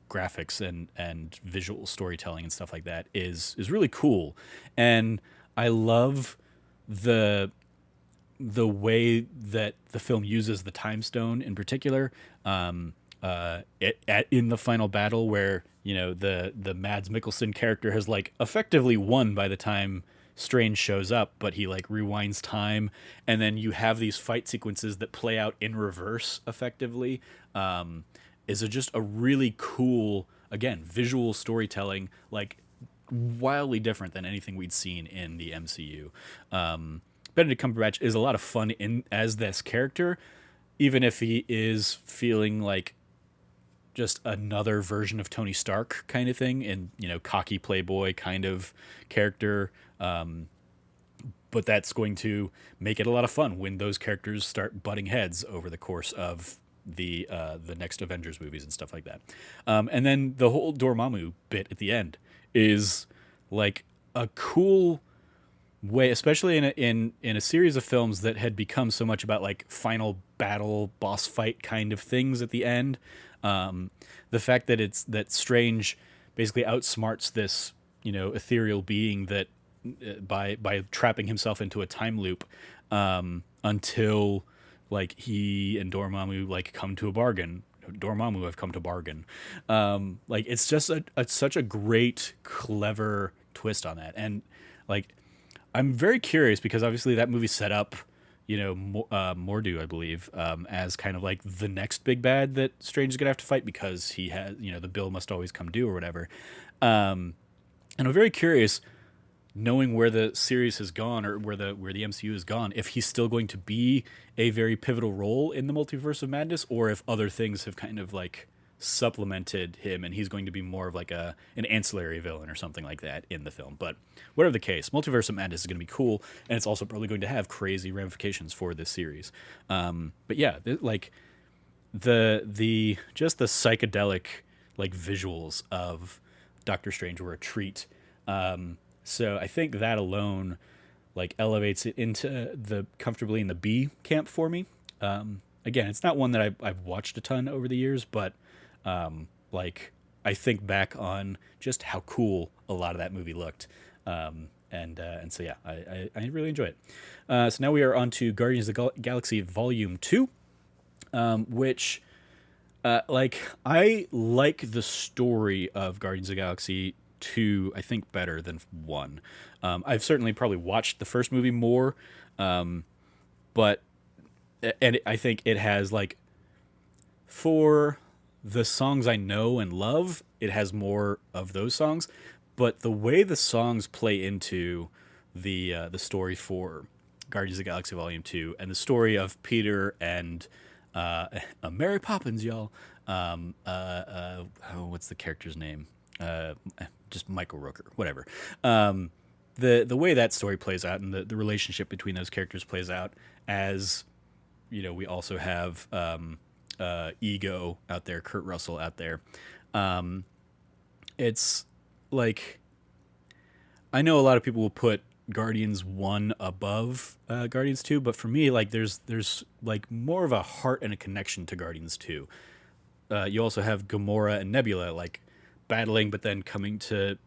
graphics and visual storytelling and stuff like that is really cool. And I love the way that the film uses the time stone in particular. In the final battle where, you know, the Mads Mikkelsen character has like effectively won by the time Strange shows up, but he like rewinds time, and then you have these fight sequences that play out in reverse effectively. Is just a really cool, again, visual storytelling, like wildly different than anything we'd seen in the MCU. Benedict Cumberbatch is a lot of fun as this character, even if he is feeling like just another version of Tony Stark kind of thing, and, you know, cocky playboy kind of character. But that's going to make it a lot of fun when those characters start butting heads over the course of the next Avengers movies and stuff like that. And then the whole Dormammu bit at the end is like a cool way, especially in a series of films that had become so much about like final battle boss fight kind of things at the end. The fact that Strange basically outsmarts this, you know, ethereal being that by trapping himself into a time loop, until like he and Dormammu like come to a bargain. Dormammu have come to bargain. Like it's just such a great, clever twist on that. And like, I'm very curious because obviously that movie set up, you know, Mordo, I believe, as kind of like the next big bad that Strange is gonna have to fight because he has, you know, the bill must always come due or whatever. And I'm very curious, knowing where the series has gone or where the MCU has gone, if he's still going to be a very pivotal role in the Multiverse of Madness, or if other things have kind of like supplemented him, and he's going to be more of like an ancillary villain or something like that in the film. But whatever the case, Multiverse of Madness is going to be cool, and it's also probably going to have crazy ramifications for this series. But yeah, like the just the psychedelic like visuals of Doctor Strange were a treat. So I think that alone like elevates it into the comfortably in the B camp for me. Again, it's not one that I've watched a ton over the years, but like I think back on just how cool a lot of that movie looked. And so yeah, I really enjoy it. So now we are on to Guardians of the Galaxy Volume 2, which like I like the story of Guardians of the Galaxy 2, I think, better than 1. I've certainly probably watched the first movie more, but I think it has like, for the songs I know and love, it has more of those songs, but the way the songs play into the story for Guardians of the Galaxy Volume 2 and the story of Peter and Mary Poppins, y'all. What's the character's name? Just Michael Rooker, whatever. The way that story plays out and the relationship between those characters plays out, as you know, we also have Ego out there, Kurt Russell out there. It's like, I know a lot of people will put Guardians 1 above Guardians 2, but for me, like there's like more of a heart and a connection to Guardians 2. You also have Gamora and Nebula like battling, but then coming to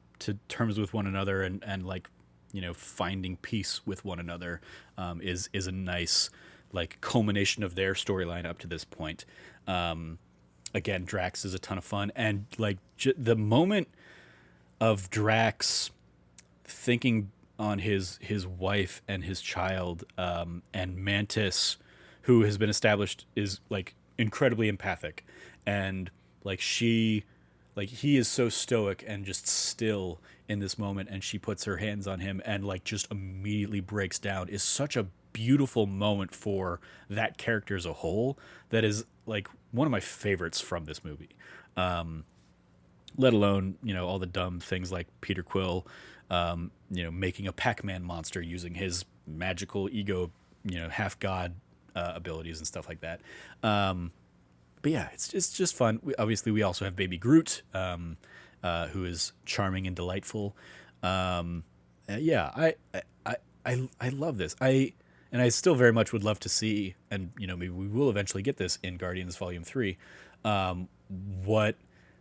terms with one another and like, you know, finding peace with one another is a nice like culmination of their storyline up to this point. Again, Drax is a ton of fun, and like the moment of Drax thinking on his wife and his child, and Mantis, who has been established is like incredibly empathic, and like he is so stoic and just still in this moment, and she puts her hands on him and like just immediately breaks down, is such a beautiful moment for that character as a whole. That is like one of my favorites from this movie. Let alone, you know, all the dumb things like Peter Quill, you know, making a Pac-Man monster using his magical ego, you know, half god abilities and stuff like that. But yeah, it's just fun. Obviously, we also have Baby Groot, who is charming and delightful. Yeah, I love this. I still very much would love to see, and you know, maybe we will eventually get this in Guardians Volume 3. What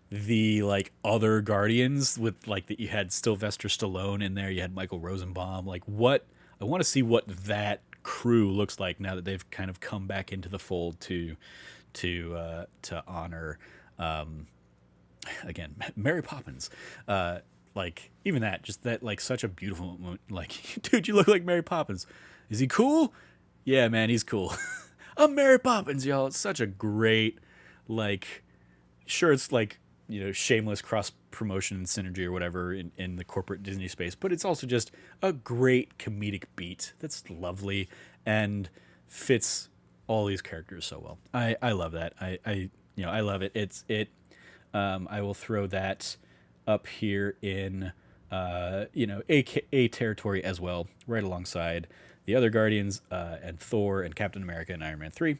the like other Guardians with like that, you had Sylvester Stallone in there, you had Michael Rosenbaum. Like, what I want to see what that crew looks like now that they've kind of come back into the fold to honor again Mary Poppins. Like even that, just that, like such a beautiful moment. Like, dude, you look like Mary Poppins. Is he cool? Yeah, man, he's cool. I'm Mary Poppins, y'all. It's such a great, like, sure, it's like, you know, shameless cross promotion and synergy or whatever in the corporate Disney space, but it's also just a great comedic beat that's lovely and fits all these characters so well. I love that. I you know, I love it. I will throw that up here in you know, a territory as well, right alongside the other Guardians and Thor and Captain America and Iron Man 3.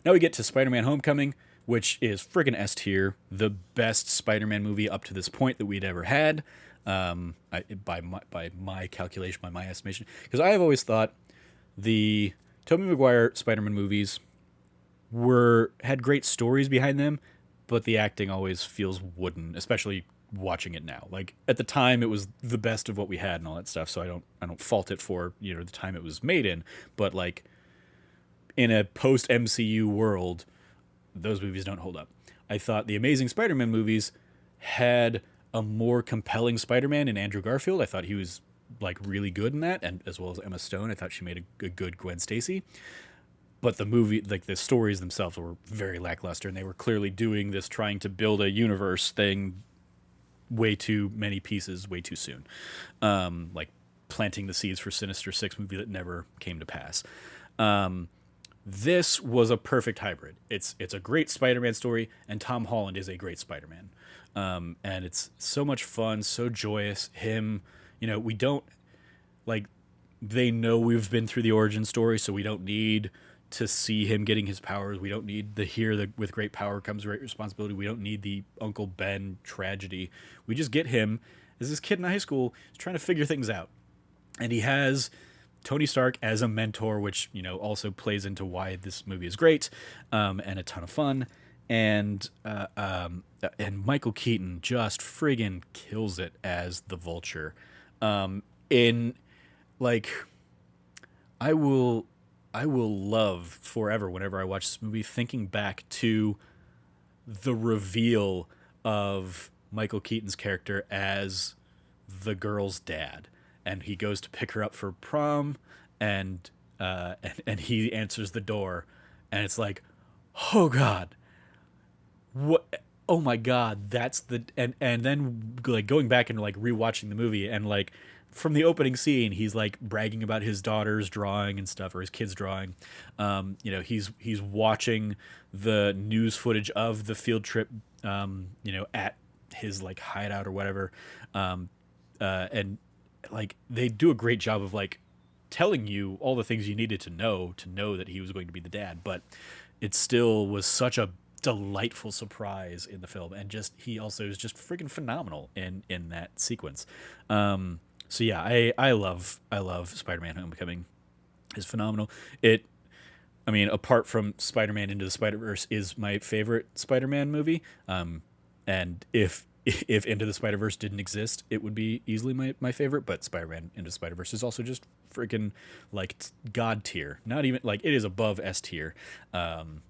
Now we get to Spider-Man Homecoming, which is friggin' S tier, the best Spider-Man movie up to this point that we'd ever had, by my calculation, by my estimation. Because I have always thought the Tobey Maguire Spider-Man movies had great stories behind them, but the acting always feels wooden, especially watching it now. Like at the time, it was the best of what we had and all that stuff. So I don't fault it for, you know, the time it was made in, but like in a post MCU world, those movies don't hold up. I thought the Amazing Spider-Man movies had a more compelling Spider-Man in Andrew Garfield. I thought he was like really good in that, and as well as Emma Stone. I thought she made a good Gwen Stacy. But the movie, like the stories themselves, were very lackluster, and they were clearly doing this, trying to build a universe thing, way too many pieces, way too soon. Like planting the seeds for Sinister Six movie that never came to pass. This was a perfect hybrid. It's a great Spider-Man story, and Tom Holland is a great Spider-Man. And it's so much fun, so joyous. Him, we don't like they know we've been through the origin story, so we don't need to see him getting his powers. We don't need to hear that with great power comes great responsibility. We don't need the Uncle Ben tragedy. We just get him as this kid in high school is trying to figure things out. And he has Tony Stark as a mentor, which, also plays into why this movie is great, and a ton of fun. And Michael Keaton just friggin' kills it as the Vulture. In like, I will love forever whenever I watch this movie thinking back to the reveal of Michael Keaton's character as the girl's dad, and he goes to pick her up for prom, and and he answers the door, and it's like, oh god, what? Oh my god, that's the and then like going back and like rewatching the movie, and like from the opening scene, he's like bragging about his daughter's drawing and stuff, or his kid's drawing. He's watching the news footage of the field trip, at his like hideout or whatever, and like they do a great job of like telling you all the things you needed to know that he was going to be the dad, but it still was such a delightful surprise in the film, and just he also is just freaking phenomenal in that sequence. So yeah, I love Spider-Man Homecoming. It's phenomenal. Apart from Spider-Man Into the Spider-Verse is my favorite Spider-Man movie. And if Into the Spider-Verse didn't exist, it would be easily my favorite. But Spider-Man Into the Spider-Verse is also just freaking like god tier. Not even like it is above S tier. And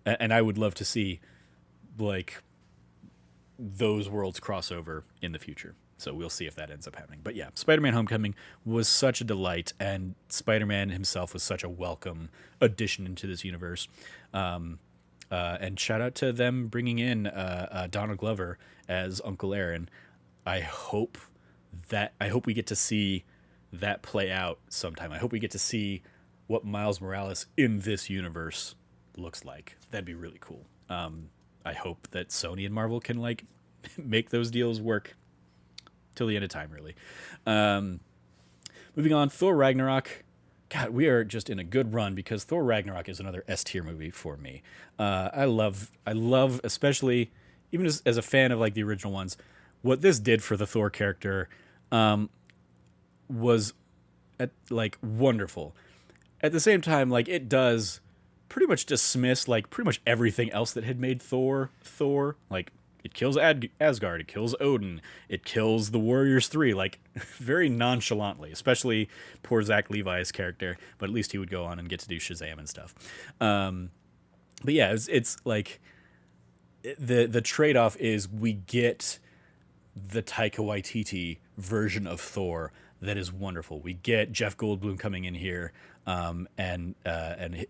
I would love to see like those worlds cross over in the future. So we'll see if that ends up happening. But yeah, Spider-Man Homecoming was such a delight, and Spider-Man himself was such a welcome addition into this universe. And shout out to them bringing in Donald Glover as Uncle Aaron. I hope we get to see that play out sometime. I hope we get to see what Miles Morales in this universe looks like. That'd be really cool. I hope that Sony and Marvel can like make those deals work till the end of time, really. Moving on, Thor Ragnarok. God, we are just in a good run because Thor Ragnarok is another S tier movie for me. I love, especially even as a fan of like the original ones, what this did for the Thor character was wonderful. At the same time, like it does pretty much dismiss like pretty much everything else that had made Thor. Like it kills Asgard, it kills Odin, it kills the Warriors 3, like very nonchalantly, especially poor Zach Levi's character, but at least he would go on and get to do Shazam and stuff. But yeah, it's like the trade-off is we get the Taika Waititi version of Thor that is wonderful. We get Jeff Goldblum coming in here, and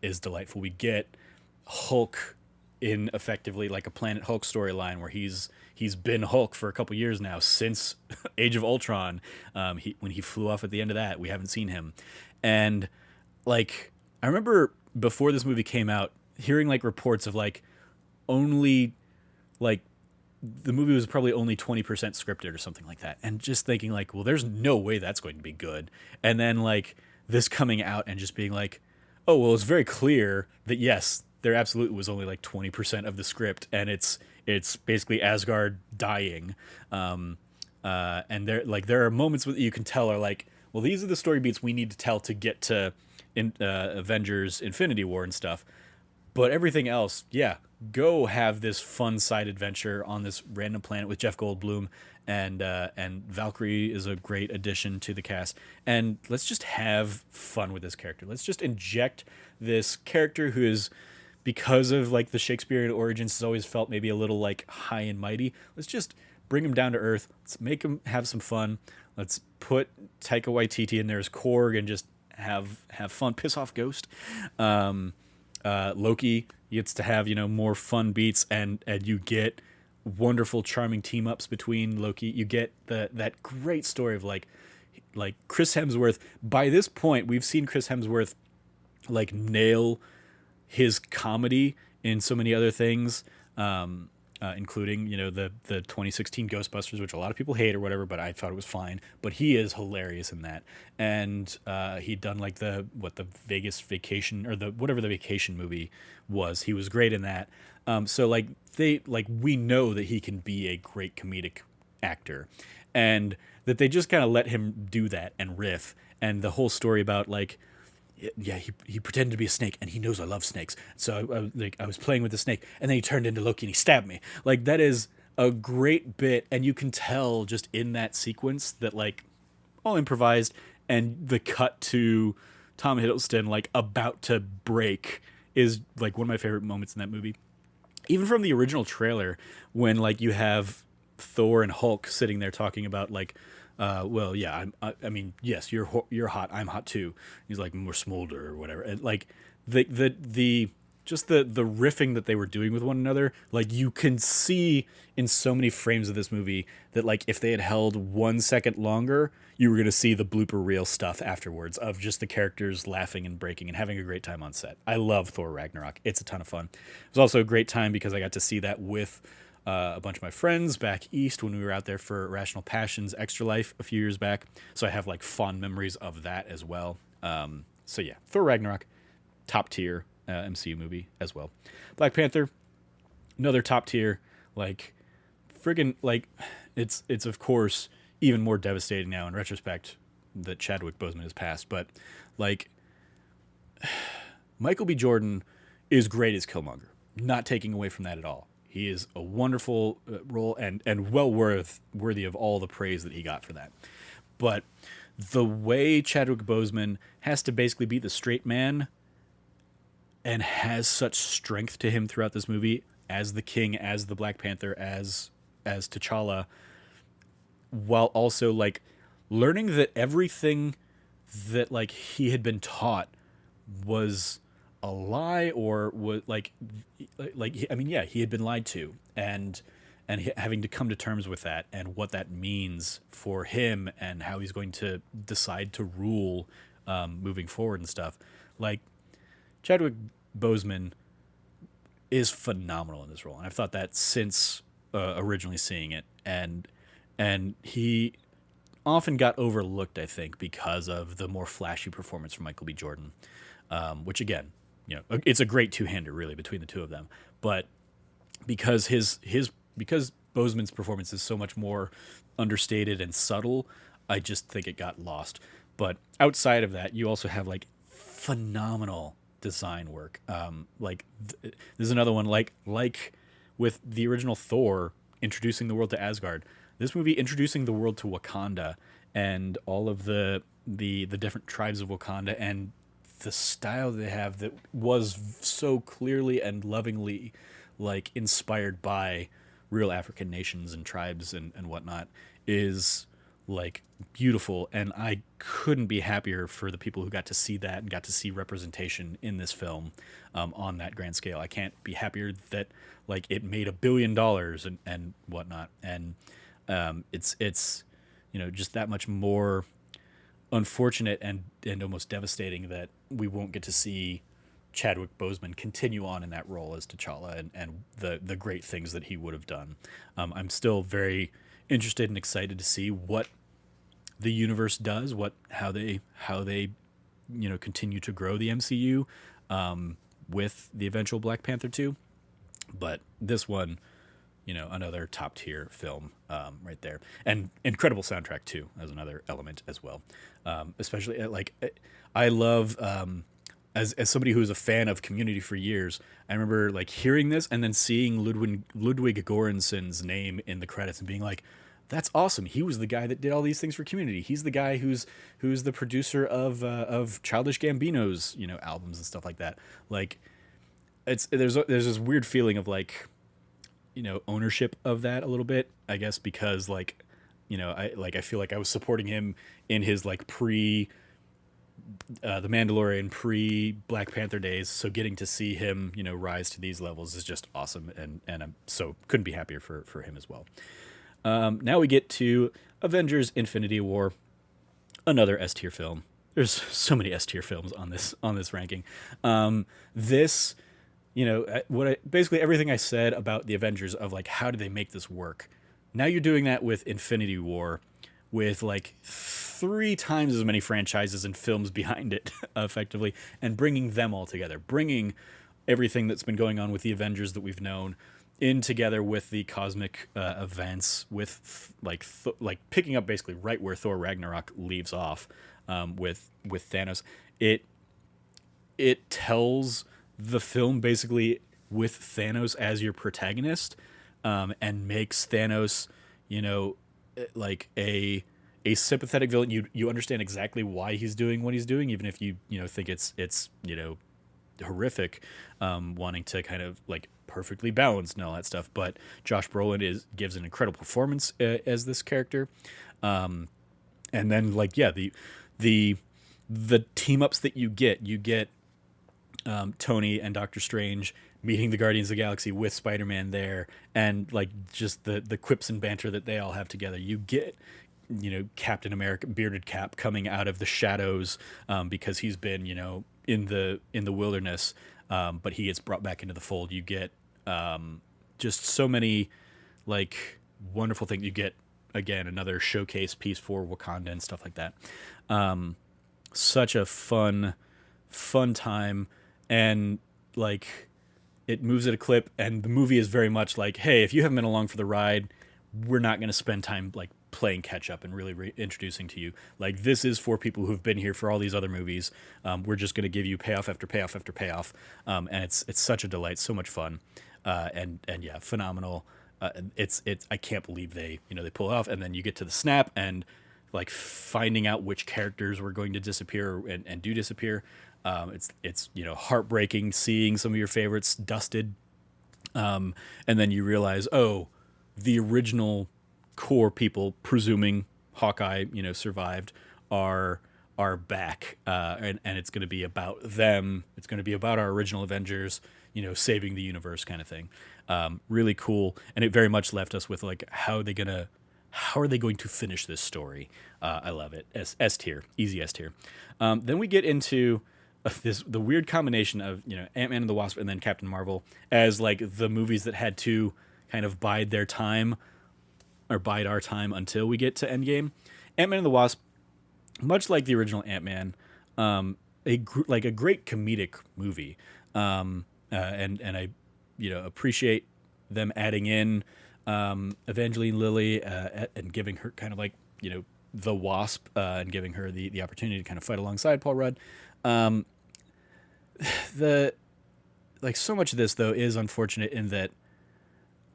is delightful. We get Hulk in effectively like a Planet Hulk storyline where he's been Hulk for a couple years now since Age of Ultron. When he flew off at the end of that, we haven't seen him. And like I remember before this movie came out, hearing like reports of like only like the movie was probably only 20% scripted or something like that, and just thinking like, well, there's no way that's going to be good. And then like this coming out and just being like, oh well, it's very clear that yes, there absolutely was only like 20% of the script, and it's basically Asgard dying. And there are moments that you can tell are like, well, these are the story beats we need to tell to get to Avengers Infinity War and stuff. But everything else, yeah, go have this fun side adventure on this random planet with Jeff Goldblum, and Valkyrie is a great addition to the cast. And let's just have fun with this character. Let's just inject this character who is, because of like the Shakespearean origins, has always felt maybe a little like high and mighty. Let's just bring him down to earth. Let's make him have some fun. Let's put Taika Waititi in there as Korg and just have fun. Piss off Ghost. Loki gets to have more fun beats, and you get wonderful, charming team ups between Loki. You get that great story of like Chris Hemsworth. By this point, we've seen Chris Hemsworth like nail his comedy in so many other things, including the 2016 Ghostbusters, which a lot of people hate or whatever, but I thought it was fine. But he is hilarious in that, and he'd done like the Vegas Vacation or the whatever the vacation movie was. He was great in that. So like we know that he can be a great comedic actor, and that they just kind of let him do that and riff, and the whole story about like yeah, he pretended to be a snake, and he knows I love snakes. So I was playing with the snake, and then he turned into Loki and he stabbed me. Like that is a great bit, and you can tell just in that sequence that like all improvised, and the cut to Tom Hiddleston like about to break is like one of my favorite moments in that movie. Even from the original trailer, when like you have Thor and Hulk sitting there talking about like, well, yeah, I mean, yes, you're hot, I'm hot too. He's like more smolder or whatever, and like the just the riffing that they were doing with one another, like you can see in so many frames of this movie that like if they had held 1 second longer, you were gonna see the blooper reel stuff afterwards of just the characters laughing and breaking and having a great time on set. I love Thor Ragnarok; it's a ton of fun. It was also a great time because I got to see that with a bunch of my friends back east when we were out there for Rational Passions Extra Life a few years back. So I have like fond memories of that as well. So yeah, Thor Ragnarok, top tier MCU movie as well. Black Panther, another top tier. Like friggin' like it's of course even more devastating now in retrospect that Chadwick Boseman has passed. But like Michael B. Jordan is great as Killmonger, not taking away from that at all. He is a wonderful role and well worthy of all the praise that he got for that. But the way Chadwick Boseman has to basically be the straight man and has such strength to him throughout this movie as the King, as the Black Panther, as T'Challa, while also like learning that everything that like he had been taught was a lie or was like I mean yeah, he had been lied to, and having to come to terms with that and what that means for him and how he's going to decide to rule moving forward and stuff. Like Chadwick Boseman is phenomenal in this role, and I've thought that since originally seeing it, and he often got overlooked, I think, because of the more flashy performance from Michael B. Jordan, which again, it's a great two-hander really between the two of them. But because because Boseman's performance is so much more understated and subtle, I just think it got lost. But outside of that, you also have like phenomenal design work. There's another one like with the original Thor introducing the world to Asgard. This movie introducing the world to Wakanda and all of the different tribes of Wakanda and the style they have that was so clearly and lovingly like inspired by real African nations and tribes and whatnot is like beautiful, and I couldn't be happier for the people who got to see that and got to see representation in this film on that grand scale. I can't be happier that like it made $1 billion and whatnot, and it's just that much more unfortunate and almost devastating that we won't get to see Chadwick Boseman continue on in that role as T'Challa and the great things that he would have done. I'm still very interested and excited to see what the universe does, how they continue to grow the MCU with the eventual Black Panther 2. But this one, another top tier film right there, and incredible soundtrack too as another element as well. Especially like I love as somebody who was a fan of Community for years, I remember like hearing this and then seeing Ludwig Göransson's name in the credits and being like, that's awesome. He was the guy that did all these things for Community. He's the guy who's the producer of Childish Gambino's albums and stuff like that. Like there's this weird feeling of like ownership of that a little bit, I guess, because I feel like I was supporting him in his like pre the Mandalorian, pre Black Panther days, so getting to see him rise to these levels is just awesome, and I'm so couldn't be happier for him as well. Now we get to Avengers Infinity War, another S tier film. there's so many S tier films on this ranking. This, basically everything I said about the Avengers of like how did they make this work. Now you're doing that with Infinity War, with like three times as many franchises and films behind it, effectively, and bringing them all together, bringing everything that's been going on with the Avengers that we've known in together with the cosmic events, with like picking up basically right where Thor Ragnarok leaves off, with Thanos. It tells the film basically with Thanos as your protagonist, and makes Thanos, like a sympathetic villain. You understand exactly why he's doing what he's doing, even if you think it's horrific, wanting to kind of like perfectly balanced and all that stuff. But Josh Brolin gives an incredible performance as this character, and then like the team ups that you get Tony and Doctor Strange meeting the Guardians of the Galaxy with Spider-Man there, and like just the quips and banter that they all have together. You get Captain America, bearded Cap, coming out of the shadows, because he's been in the wilderness, but he gets brought back into the fold. You get just so many like wonderful things. You get again another showcase piece for Wakanda and stuff like that. Such a fun time, and like it moves at a clip, and the movie is very much like, hey, if you haven't been along for the ride, we're not going to spend time like playing catch up and really introducing to you. Like, this is for people who've been here for all these other movies. We're just going to give you payoff after payoff after payoff, and it's such a delight, so much fun, and yeah, phenomenal. It's I can't believe they pull it off, and then you get to the snap and like finding out which characters were going to disappear and do disappear. It's heartbreaking seeing some of your favorites dusted, and then you realize, oh, the original core people, presuming Hawkeye survived, are back, and it's going to be about them. It's going to be about our original Avengers, saving the universe kind of thing. Really cool, and it very much left us with like, how are they going to finish this story? I love it. S tier, easy S tier. Then we get into the weird combination of Ant-Man and the Wasp and then Captain Marvel as like the movies that had to kind of bide their time, or bide our time until we get to Endgame. Ant-Man and the Wasp, much like the original Ant-Man, a great comedic movie, and I appreciate them adding in Evangeline Lilly, and giving her kind of like the Wasp, and giving her the opportunity to kind of fight alongside Paul Rudd. So much of this though is unfortunate in that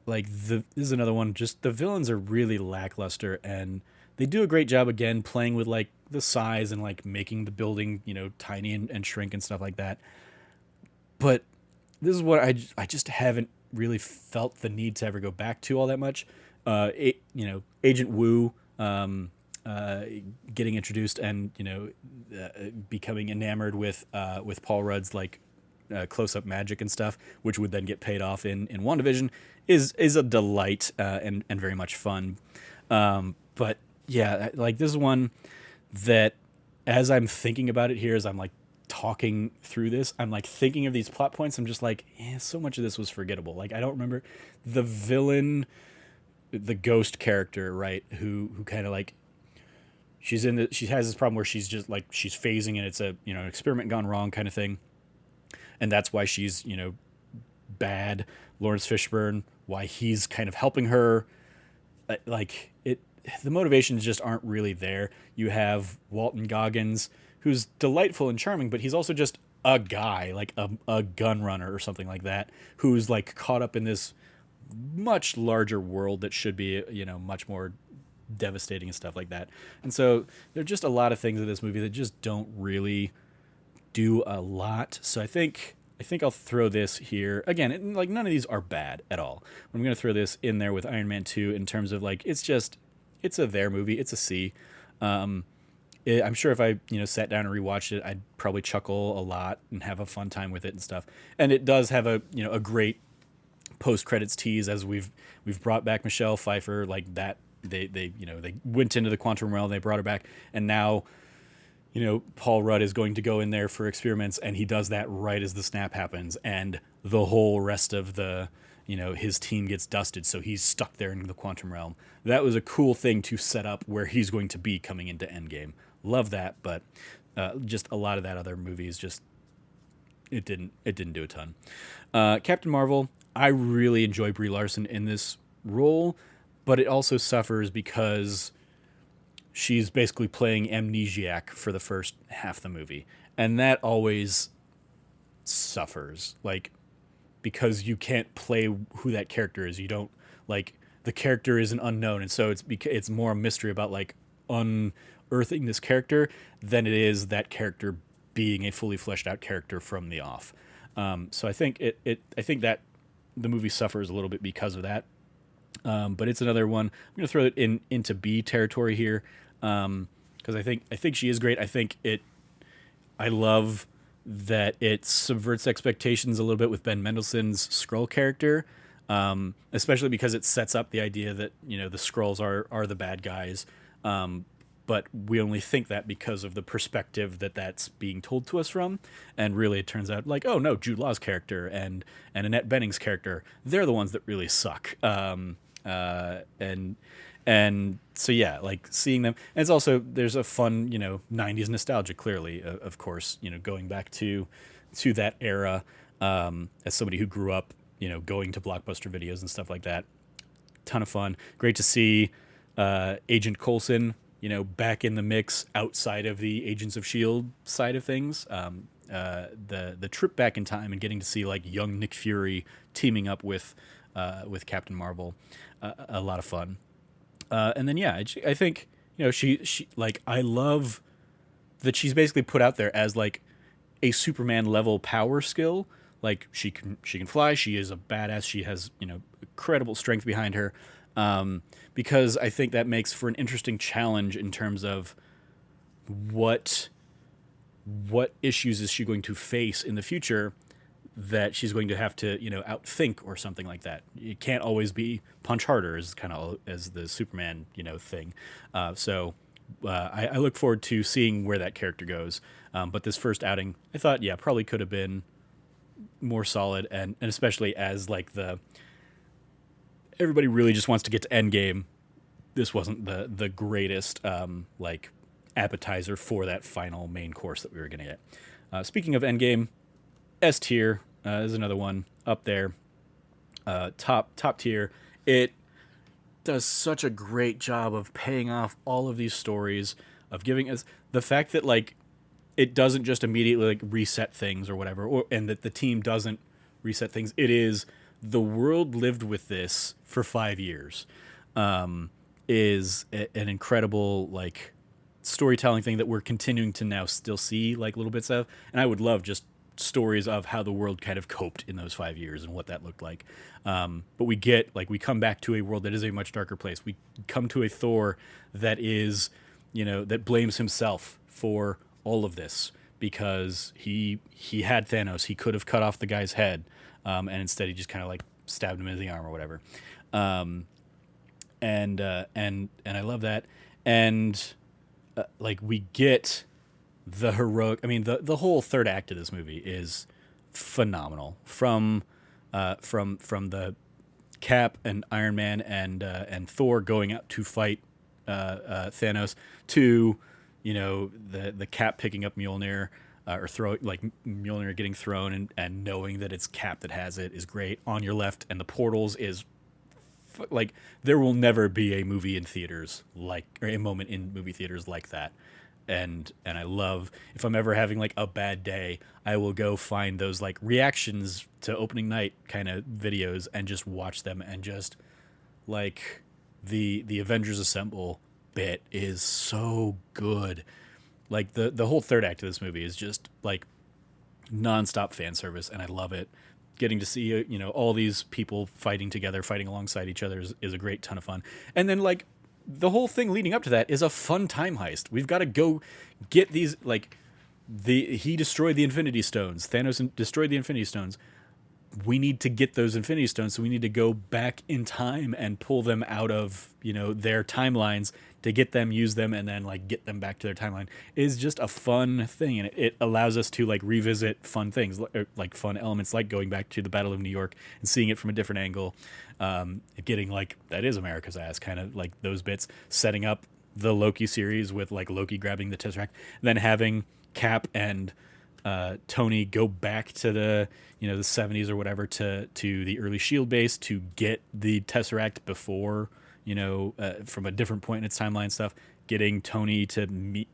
this is another one, just the villains are really lackluster, and they do a great job again playing with like the size and like making the building tiny and shrink and stuff like that. But this is what I just haven't really felt the need to ever go back to all that much. Agent Wu getting introduced, and becoming enamored with Paul Rudd's like close-up magic and stuff, which would then get paid off in WandaVision, is a delight, and very much fun. But yeah, like this is one that, as I'm thinking about it here, as I'm like talking through this, I'm like thinking of these plot points. I'm just like, so much of this was forgettable. Like, I don't remember the villain, the ghost character, right? Who kind of like, she has this problem where she's just like, she's phasing, and it's an experiment gone wrong kind of thing. And that's why she's, bad. Lawrence Fishburne, why he's kind of helping her. The motivations just aren't really there. You have Walton Goggins, who's delightful and charming, but he's also just a guy, like a gun runner or something like that, who's like caught up in this much larger world that should be, much more devastating and stuff like that. And so there are just a lot of things in this movie that just don't really do a lot. So I think I'll throw this here again. Like, none of these are bad at all. I'm going to throw this in there with Iron Man 2 in terms of like, it's a there movie. It's a C. I'm sure if I sat down and rewatched it, I'd probably chuckle a lot and have a fun time with it and stuff. And it does have a great post credits tease, as we've brought back Michelle Pfeiffer, like that. They went into the quantum realm, they brought her back, and now Paul Rudd is going to go in there for experiments, and he does that right as the snap happens, and the whole rest of his team gets dusted, so he's stuck there in the quantum realm. That was a cool thing to set up where he's going to be coming into Endgame. Love that, but just a lot of that other movies just it didn't do a ton. Captain Marvel, I really enjoy Brie Larson in this role, but it also suffers because she's basically playing amnesiac for the first half of the movie, and that always suffers. Like, because you can't play who that character is. You don't like the character is an unknown, and so it's more a mystery about like unearthing this character than it is that character being a fully fleshed out character from the off. So I think I think that the movie suffers a little bit because of that. But it's another one. I'm going to throw it into B territory here, because I think she is great. I love that it subverts expectations a little bit with Ben Mendelsohn's Skrull character, especially because it sets up the idea that the Skrulls are the bad guys, but we only think that because of the perspective that's being told to us from, and really it turns out like, oh no, Jude Law's character and Annette Bening's character, they're the ones that really suck. And so yeah, like seeing them, and it's also there's a fun 90s nostalgia clearly, of course, going back to that era, as somebody who grew up going to Blockbuster videos and stuff like that. Ton of fun. Great to see Agent Coulson back in the mix outside of the Agents of S.H.I.E.L.D. side of things. The trip back in time and getting to see like young Nick Fury teaming up with Captain Marvel, a lot of fun. And then yeah, I think she like, I love that she's basically put out there as like a Superman level power skill. Like she can fly. She is a badass. She has incredible strength behind her. Because I think that makes for an interesting challenge in terms of what issues is she going to face in the future that she's going to have to outthink or something like that. It can't always be punch harder as kind of as the Superman thing. So I look forward to seeing where that character goes. But this first outing, I thought probably could have been more solid, and especially as like everybody really just wants to get to Endgame. This wasn't the greatest like appetizer for that final main course that we were going to get. Speaking of Endgame, S tier is another one up there. Top tier. It does such a great job of paying off all of these stories, of giving us the fact that like it doesn't just immediately like reset things or whatever, and that the team doesn't reset things. It is the world lived with this for 5 years. Is an incredible like storytelling thing that we're continuing to now still see like little bits of, and I would love just stories of how the world kind of coped in those 5 years and what that looked like. But we come back to a world that is a much darker place. We come to a Thor that is, that blames himself for all of this because he had Thanos. He could have cut off the guy's head, and instead he just kind of like stabbed him in the arm or whatever. And I love that. And like we get the heroic. I mean, the whole third act of this movie is phenomenal. From the Cap and Iron Man and Thor going out to fight Thanos, to the Cap picking up Mjolnir, or Mjolnir getting thrown and knowing that it's Cap that has it is great. On your left and the portals is like, there will never be a movie in theaters or a moment in movie theaters like that. And I love, if I'm ever having like a bad day, I will go find those like reactions to opening night kind of videos and just watch them, and just like the Avengers Assemble bit is so good. Like the whole third act of this movie is just like nonstop fan service, and I love it. Getting to see all these people fighting together, fighting alongside each other is a great ton of fun. And then like the whole thing leading up to that is a fun time heist. We've got to go get these, like he destroyed the Infinity Stones. Thanos destroyed the Infinity Stones. we need to get those Infinity Stones, so we need to go back in time and pull them out of, their timelines to get them, use them, and then like get them back to their timeline is just a fun thing, and it allows us to like revisit fun things, like fun elements, like going back to the Battle of New York and seeing it from a different angle, getting like that is America's ass, kind of like those bits, setting up the Loki series with like Loki grabbing the Tesseract, then having Cap and Tony go back to the the 70s or whatever to the early Shield base to get the Tesseract before from a different point in its timeline stuff. Getting Tony to meet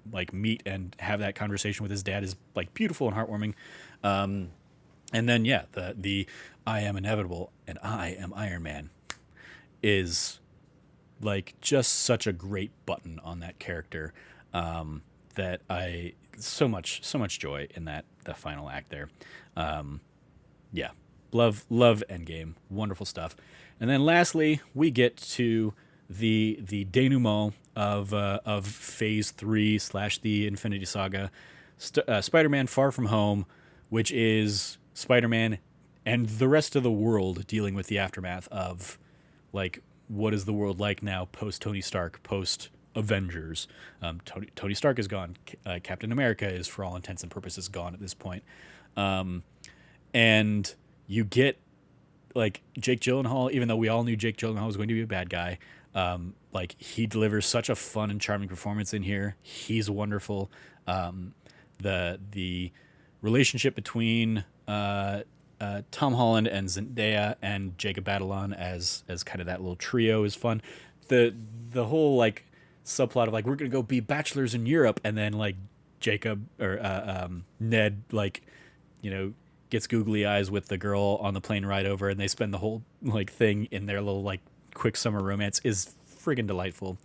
and have that conversation with his dad is like beautiful and heartwarming. And then the I am inevitable and I am Iron Man is like just such a great button on that character, that I so much joy in the final act there. Love Endgame, wonderful stuff. And then lastly, we get to the denouement of Phase 3 / the Infinity Saga, Spider-Man: Far From Home, which is Spider-Man and the rest of the world dealing with the aftermath of like what is the world like now post Tony Stark, post Avengers. Tony Stark is gone. Captain America is, for all intents and purposes, gone at this point. And you get like Jake Gyllenhaal, even though we all knew Jake Gyllenhaal was going to be a bad guy. Like he delivers such a fun and charming performance in here. He's wonderful. The relationship between Tom Holland and Zendaya and Jacob Batalon as kind of that little trio is fun. The whole like subplot of like we're gonna go be bachelors in Europe, and then like Jacob or Ned like gets googly eyes with the girl on the plane ride over, and they spend the whole like thing in their little like quick summer romance is friggin' delightful.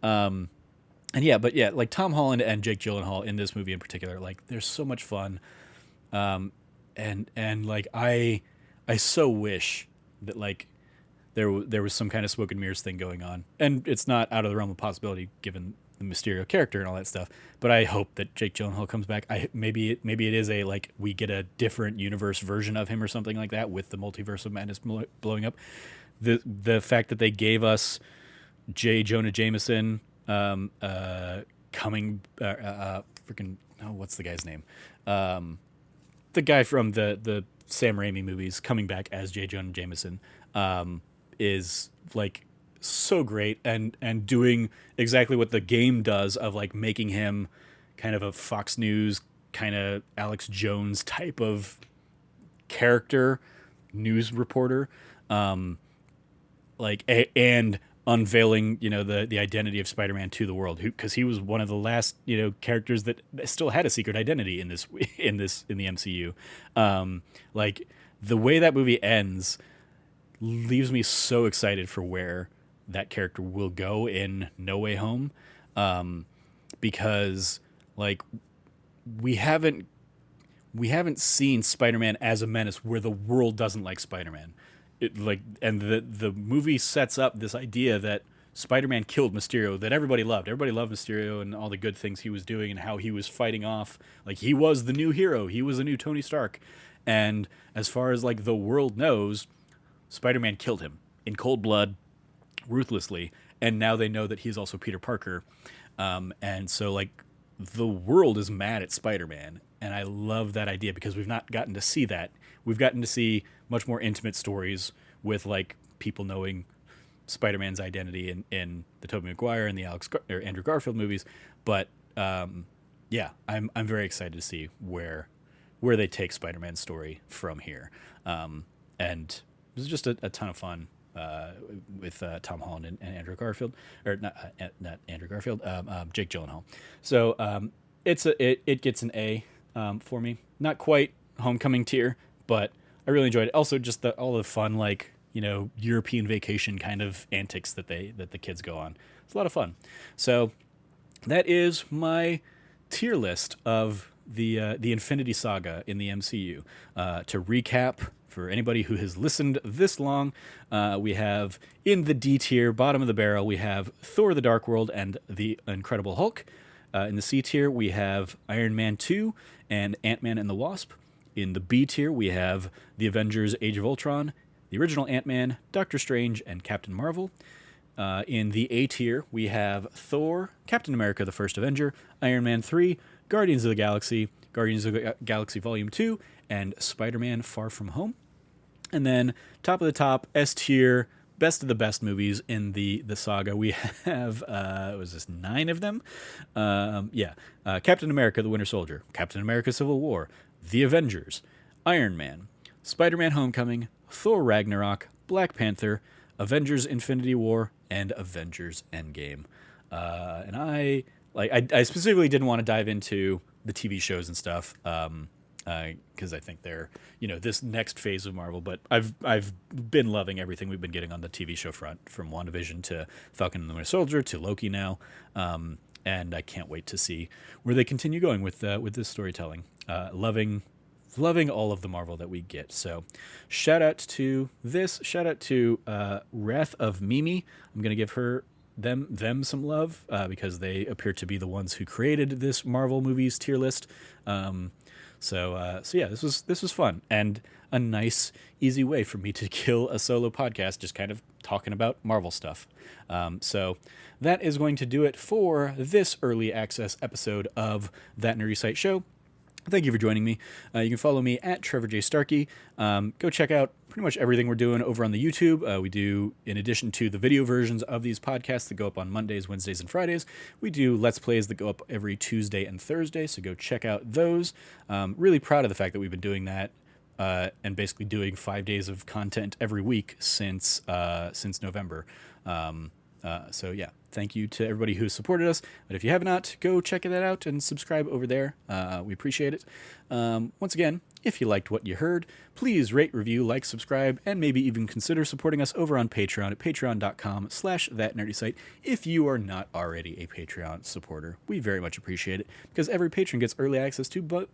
Like Tom Holland and Jake Gyllenhaal in this movie in particular, like they're so much fun. And like I so wish that like there was some kind of smoke and mirrors thing going on, and it's not out of the realm of possibility given the Mysterio character and all that stuff. But I hope that Jake Gyllenhaal comes back. Maybe it is a like we get a different universe version of him or something like that with the multiverse of madness blowing up. The fact that they gave us J. Jonah Jameson coming freaking what's the guy's name? The guy from the Sam Raimi movies coming back as J. Jonah Jameson is like so great and doing exactly what the game does of like making him kind of a Fox News kind of Alex Jones type of character, news reporter, and unveiling the identity of Spider-Man to the world, because he was one of the last characters that still had a secret identity in the MCU. Like the way that movie ends leaves me so excited for where that character will go in No Way Home, because like we haven't seen Spider-Man as a menace where the world doesn't like Spider-Man. And the movie sets up this idea that Spider-Man killed Mysterio, that everybody loved. Everybody loved Mysterio and all the good things he was doing and how he was fighting off. Like he was the new hero. He was the new Tony Stark. And as far as like the world knows, Spider-Man killed him in cold blood, ruthlessly. And now they know that he's also Peter Parker. And so like the world is mad at Spider-Man. And I love that idea because we've not gotten to see that. We've gotten to see much more intimate stories with like people knowing Spider-Man's identity in the Tobey Maguire and the Andrew Garfield movies. But I'm very excited to see where they take Spider-Man's story from here. And it was just a ton of fun with Tom Holland and Andrew Garfield, or not Andrew Garfield, Jake Gyllenhaal. So it gets an A for me. Not quite Homecoming tier, but I really enjoyed it. Also, just all the fun, like European vacation kind of antics that the kids go on. It's a lot of fun. So that is my tier list of the Infinity Saga in the MCU. To recap, for anybody who has listened this long, we have in the D tier, bottom of the barrel, we have Thor: The Dark World and the Incredible Hulk. In the C tier, we have Iron Man 2 and Ant-Man and the Wasp. In the B tier, we have The Avengers Age of Ultron, the original Ant-Man, Doctor Strange, and Captain Marvel. In the A tier, we have Thor, Captain America the First Avenger, Iron Man 3, Guardians of the Galaxy, Guardians of the Galaxy Volume 2, and Spider-Man Far From Home. And then, top of the top, S tier, best of the best movies in the saga. We have, was this 9 of them? Captain America the Winter Soldier, Captain America Civil War, The Avengers, Iron Man, Spider-Man Homecoming, Thor Ragnarok, Black Panther, Avengers Infinity War, and Avengers Endgame. And I specifically didn't want to dive into the TV shows and stuff, because I think they're, this next phase of Marvel. But I've been loving everything we've been getting on the TV show front, from WandaVision to Falcon and the Winter Soldier to Loki now, and I can't wait to see where they continue going with this storytelling. Loving all of the Marvel that we get. So shout out to this. Shout out to Wrath of Mimi. I'm going to give them some love because they appear to be the ones who created this Marvel movies tier list. So yeah, this was fun and a nice, easy way for me to kill a solo podcast, just kind of talking about Marvel stuff. So that is going to do it for this early access episode of That Nerdy Site Show. Thank you for joining me. You can follow me at Trevor J. Starkey. Go check out pretty much everything we're doing over on the YouTube. We do, in addition to the video versions of these podcasts that go up on Mondays, Wednesdays, and Fridays, we do Let's Plays that go up every Tuesday and Thursday, so go check out those. Really proud of the fact that we've been doing that and basically doing 5 days of content every week since November. So yeah, thank you to everybody who supported us. But if you have not, go check that out and subscribe over there. We appreciate it. Once again, if you liked what you heard, please rate, review, like, subscribe, and maybe even consider supporting us over on Patreon at patreon.com/thatnerdysite if you are not already a Patreon supporter. We very much appreciate it because every patron gets early access to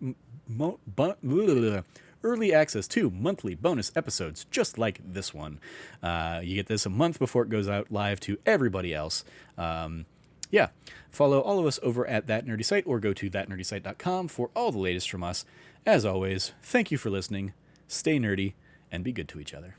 early access to monthly bonus episodes just like this one. You get this a month before it goes out live to everybody else. Follow all of us over at That Nerdy Site or go to thatnerdysite.com for all the latest from us. As always, thank you for listening, stay nerdy, and be good to each other.